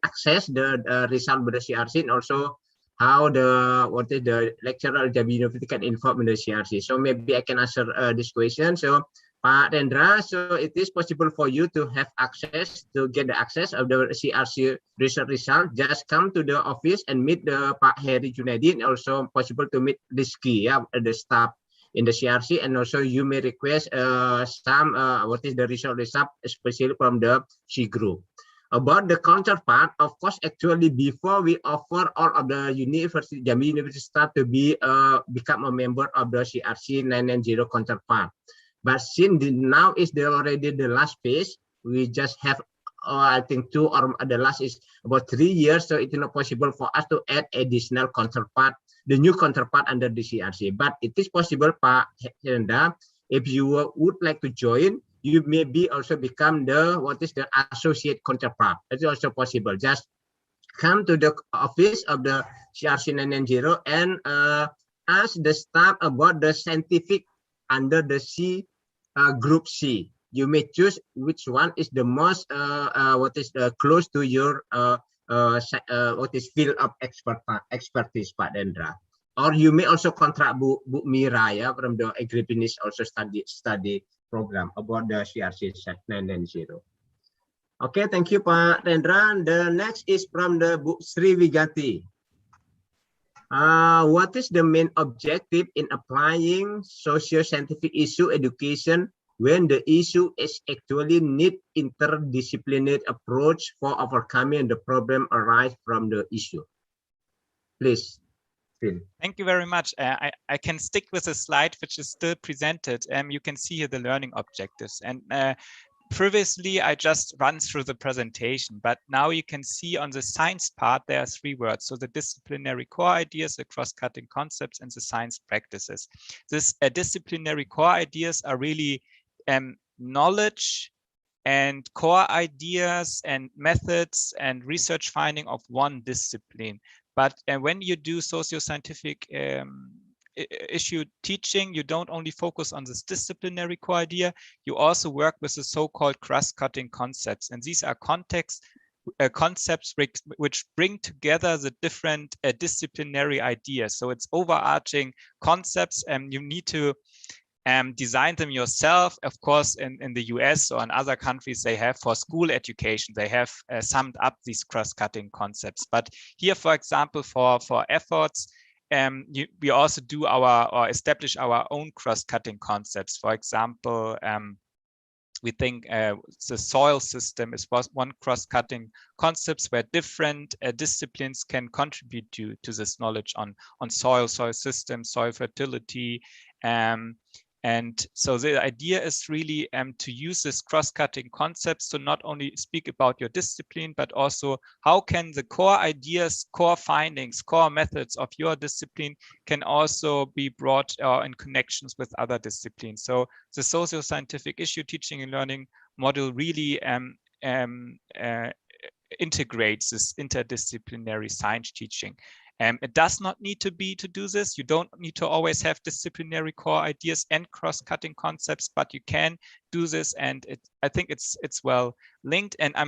access the result of the CRC, and also how the lecturer at Jambi University can inform in the CRC. So maybe I can answer this question. So Pak Rendra, so it is possible for you to have access, to get the access of the CRC research result. Just come to the office and meet the Pak Heri Junaidi, and also possible to meet Rizky, the staff in the CRC, and also you may request some what is the research result, especially from the C group. About the counterpart, of course, actually before we offer all of the university, Jambi University staff to be become a member of the CRC 990 counterpart. But since now is already the last phase, we just have I think 2 or the last is about 3 years, so it's not possible for us to add additional counterpart, the new counterpart under the CRC. But it is possible, Pak Hendra, if you would like to join, you maybe also become the associate counterpart. It's also possible. Just come to the office of the CRC 990 and ask the staff about the scientific under the C group C. You may choose which one is the most close to your field of expertise, Pak Dendra. Or you may also contract Bu Mira from the agribusiness also study program about the CRC 990. Okay, thank you, Pak Dendra. The next is from the Bu Sri Wigati. What is the main objective in applying socio-scientific issue education when the issue is actually need interdisciplinary approach for overcoming the problem arise from the issue? Please, Phil. Thank you very much. I can stick with the slide which is still presented. You can see here the learning objectives. And previously, I just run through the presentation, but now you can see on the science part, there are 3 words. So the disciplinary core ideas, the cross-cutting concepts, and the science practices. This disciplinary core ideas are really knowledge and core ideas and methods and research finding of one discipline. But when you do socio-scientific issue teaching, you don't only focus on this disciplinary core idea, you also work with the so-called cross-cutting concepts. And these are concepts which bring together the different disciplinary ideas. So it's overarching concepts, and you need to design them yourself. Of course, in the US or in other countries, they have for school education, they have summed up these cross-cutting concepts. But here, for example, for efforts, we also do or establish our own cross-cutting concepts. For example, we think the soil system is one cross-cutting concepts where different disciplines can contribute to this knowledge on soil systems, soil fertility. And so the idea is really to use this cross-cutting concepts to not only speak about your discipline, but also how can the core ideas, core findings, core methods of your discipline can also be brought in connections with other disciplines. So the socio-scientific issue teaching and learning model really integrates this interdisciplinary science teaching. It does not need to do this. You don't need to always have disciplinary core ideas and cross-cutting concepts, but you can do this, and I think it's well linked. And I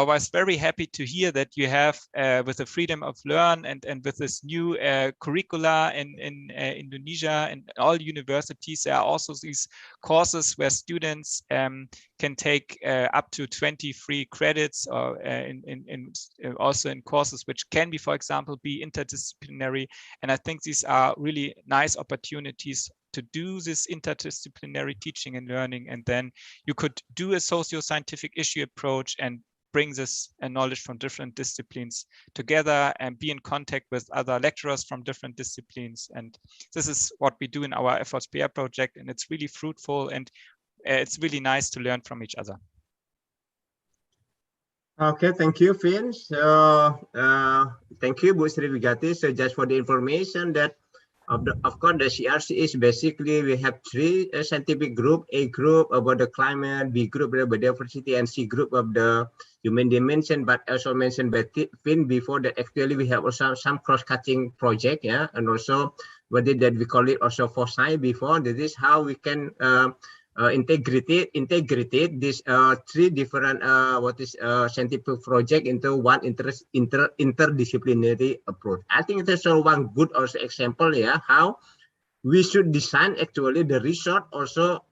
was very happy to hear that you have with the Freedom of Learn and with this new curricula in Indonesia and all universities, there are also these courses where students can take up to 20 free credits, or also in courses which can be, for example, be interdisciplinary. And I think these are really nice opportunities to do this interdisciplinary teaching and learning. And then you could do a socio-scientific issue approach and bring this knowledge from different disciplines together and be in contact with other lecturers from different disciplines. And this is what we do in our Efforts PR project, and it's really fruitful, and it's really nice to learn from each other. Okay, thank you, Finn. So thank you, Bu Sri Wigati. So just for the information that of course, the CRC is basically, we have 3 scientific group: A group about the climate, B group about diversity, and C group of the human dimension. But also mentioned by Finn before that actually we have also some cross-cutting project, and also what did that we call it also foresight before. This is how we can integrated these 3 different scientific project into one interdisciplinary approach. I think it's also one good also example, how we should design actually the research also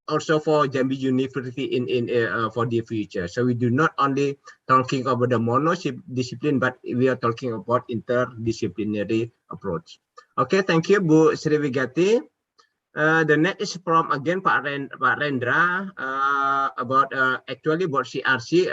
also for Jambi University in for the future. So we do not only talking about the discipline, but we are talking about interdisciplinary approach. Okay, thank you, Bu Sriwigati. The next is from again Pak Rendra about actually about CRC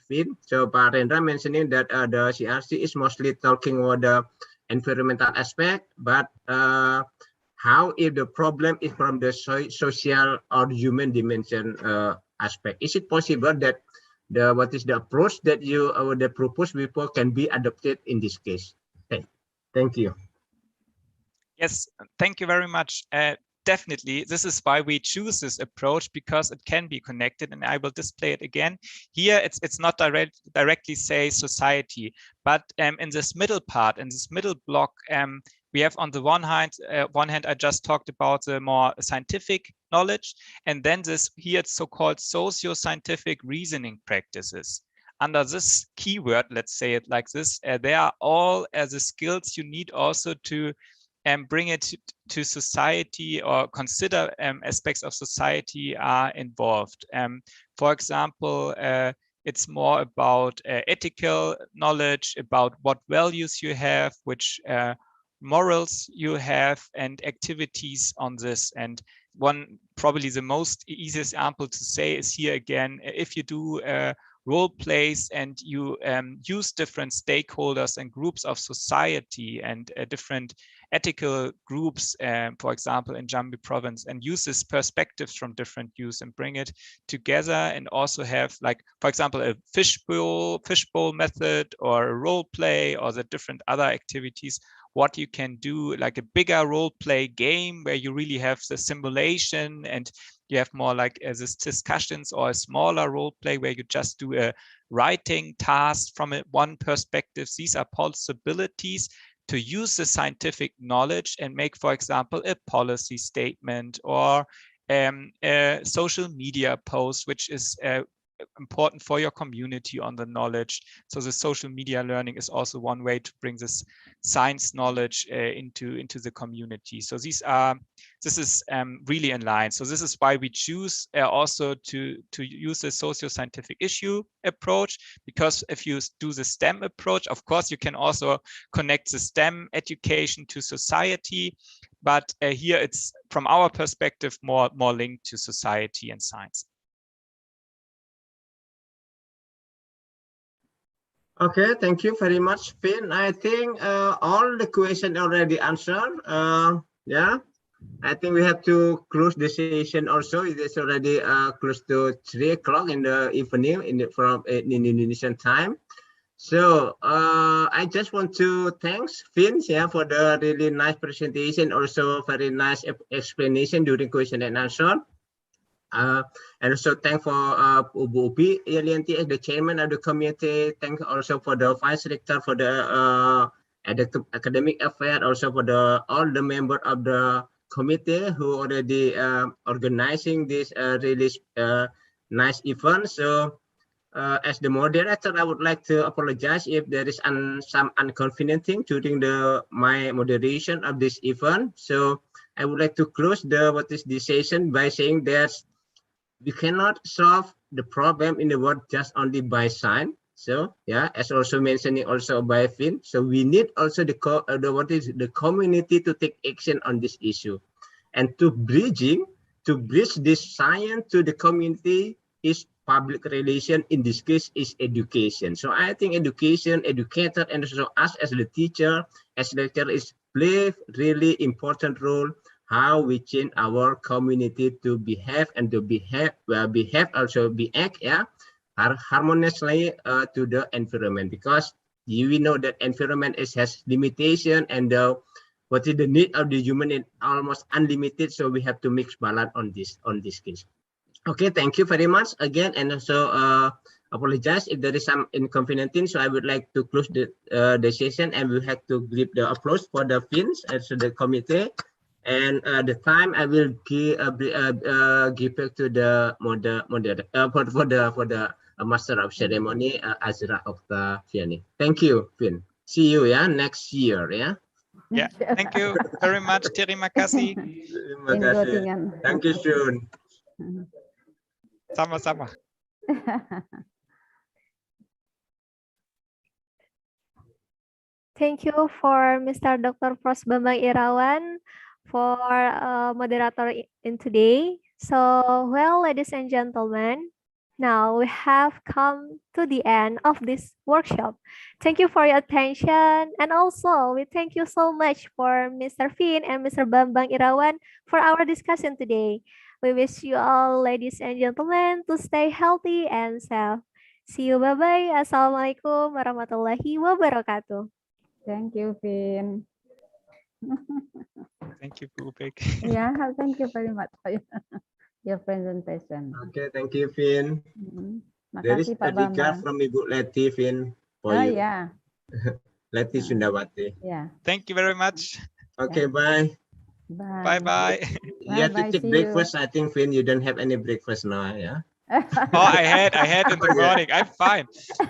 Finn. So Pak Rendra mentioning that the CRC is mostly talking about the environmental aspect, but how if the problem is from the social or human dimension aspect? Is it possible that what is the approach that you the proposed before can be adopted in this case? Okay. Thank you. Yes, thank you very much. Definitely, this is why we choose this approach, because it can be connected, and I will display it again. Here, it's not directly say society, but in this middle part, in this middle block, we have on the one hand, I just talked about the more scientific knowledge, and then this here it's so-called socio-scientific reasoning practices. Under this keyword, let's say it like this, they are all the skills you need also to bring it to society, or consider aspects of society are involved. For example, it's more about ethical knowledge, about what values you have, which morals you have, and activities on this. And one, probably the most easiest example to say is here again, if you do role plays and you use different stakeholders and groups of society and different ethical groups, for example, in Jambi province, and use this perspectives from different views and bring it together, and also have, like, for example, a fishbowl method, or a role play, or the different other activities, what you can do, like a bigger role play game where you really have the simulation and you have more like this discussions, or a smaller role play where you just do a writing task from one perspective. These are possibilities to use the scientific knowledge and make, for example, a policy statement, or a social media post, which is important for your community on the knowledge. So the social media learning is also one way to bring this science knowledge into the community. So this is really in line. So this is why we choose also to use the socio-scientific issue approach, because if you do the STEM approach, of course, you can also connect the STEM education to society, but here it's, from our perspective, more linked to society and science. Okay, thank you very much, Finn. I think all the questions already answered. Yeah, I think we have to close the session also. It is already close to 3 o'clock in the evening in Indonesian time. So I just want to thanks Finn, yeah, for the really nice presentation, also very nice explanation during question and answer. And also thank for Bu Upi Yulianti as the chairman of the committee. Thank also for the vice rector for the academic affair, also for all the member of the committee who already organizing this really nice event. So as the moderator, I would like to apologize if there is some inconvenient thing during my moderation of this event. So I would like to close this session by saying that we cannot solve the problem in the world just only by science. So yeah, as also mentioning also by Finn. So we need also the community to take action on this issue, and to bridge this science to the community is public relation. In this case, is education. So I think educator, and also us as the teacher, as lecturer, is play really important role. How we change our community to behave and to also act, yeah, harmoniously to the environment, because we know that environment has limitation, and what is the need of the human is almost unlimited. So we have to mix balance on this case. Okay, thank you very much again, and also apologize if there is some inconvenience thing. So I would like to close the session, and we have to give the applause for the Finns and so the committee. And the time I will give back to the moderator for the master of ceremony, Azra Oktaviani. Thank you, Finn. See you, yeah, next year, yeah. Yeah, thank you very much. Terima kasih. Terima kasih. Thank you soon. Sama-sama. Thank you for Mr. Dr. Pros Bambang Irawan for moderator in today. So, well, ladies and gentlemen, now we have come to the end of this workshop. Thank you for your attention, and also we thank you so much for Mr. Finn and Mr. Bambang Irawan for our discussion today. We wish you all, ladies and gentlemen, to stay healthy and safe. See you, bye-bye. Assalamualaikum warahmatullahi wabarakatuh. Thank you, Vin. Thank you, Bu Upik. Yeah, thank you very much for your presentation. Okay, thank you, Vin. There is Makasih a Pak decard Bambang. from Ibu Leti, Vin, for Oh you. yeah, Leti Sundawati. yeah. Thank you very much. Okay, bye. Bye. Bye-bye. You have to Bye-bye, take see breakfast. I think, Vin, you don't have any breakfast now, yeah? Oh, I had in the Oh, yeah. morning. I'm fine.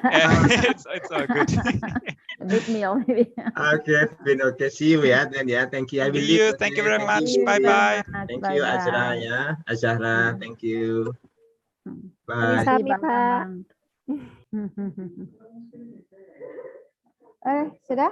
It's all good. A big meal maybe. Okay, Vin. Okay, see you, yeah. Then, yeah. Thank you. I will See leave. you. Okay. Thank you very Thank much. you, Thank you Vin. very Bye-bye. much. Thank you, Azra, Bye-bye. yeah. Azahra, thank you. Bye. Makasih, Sami, Bang Pak. Bambang. Sudah?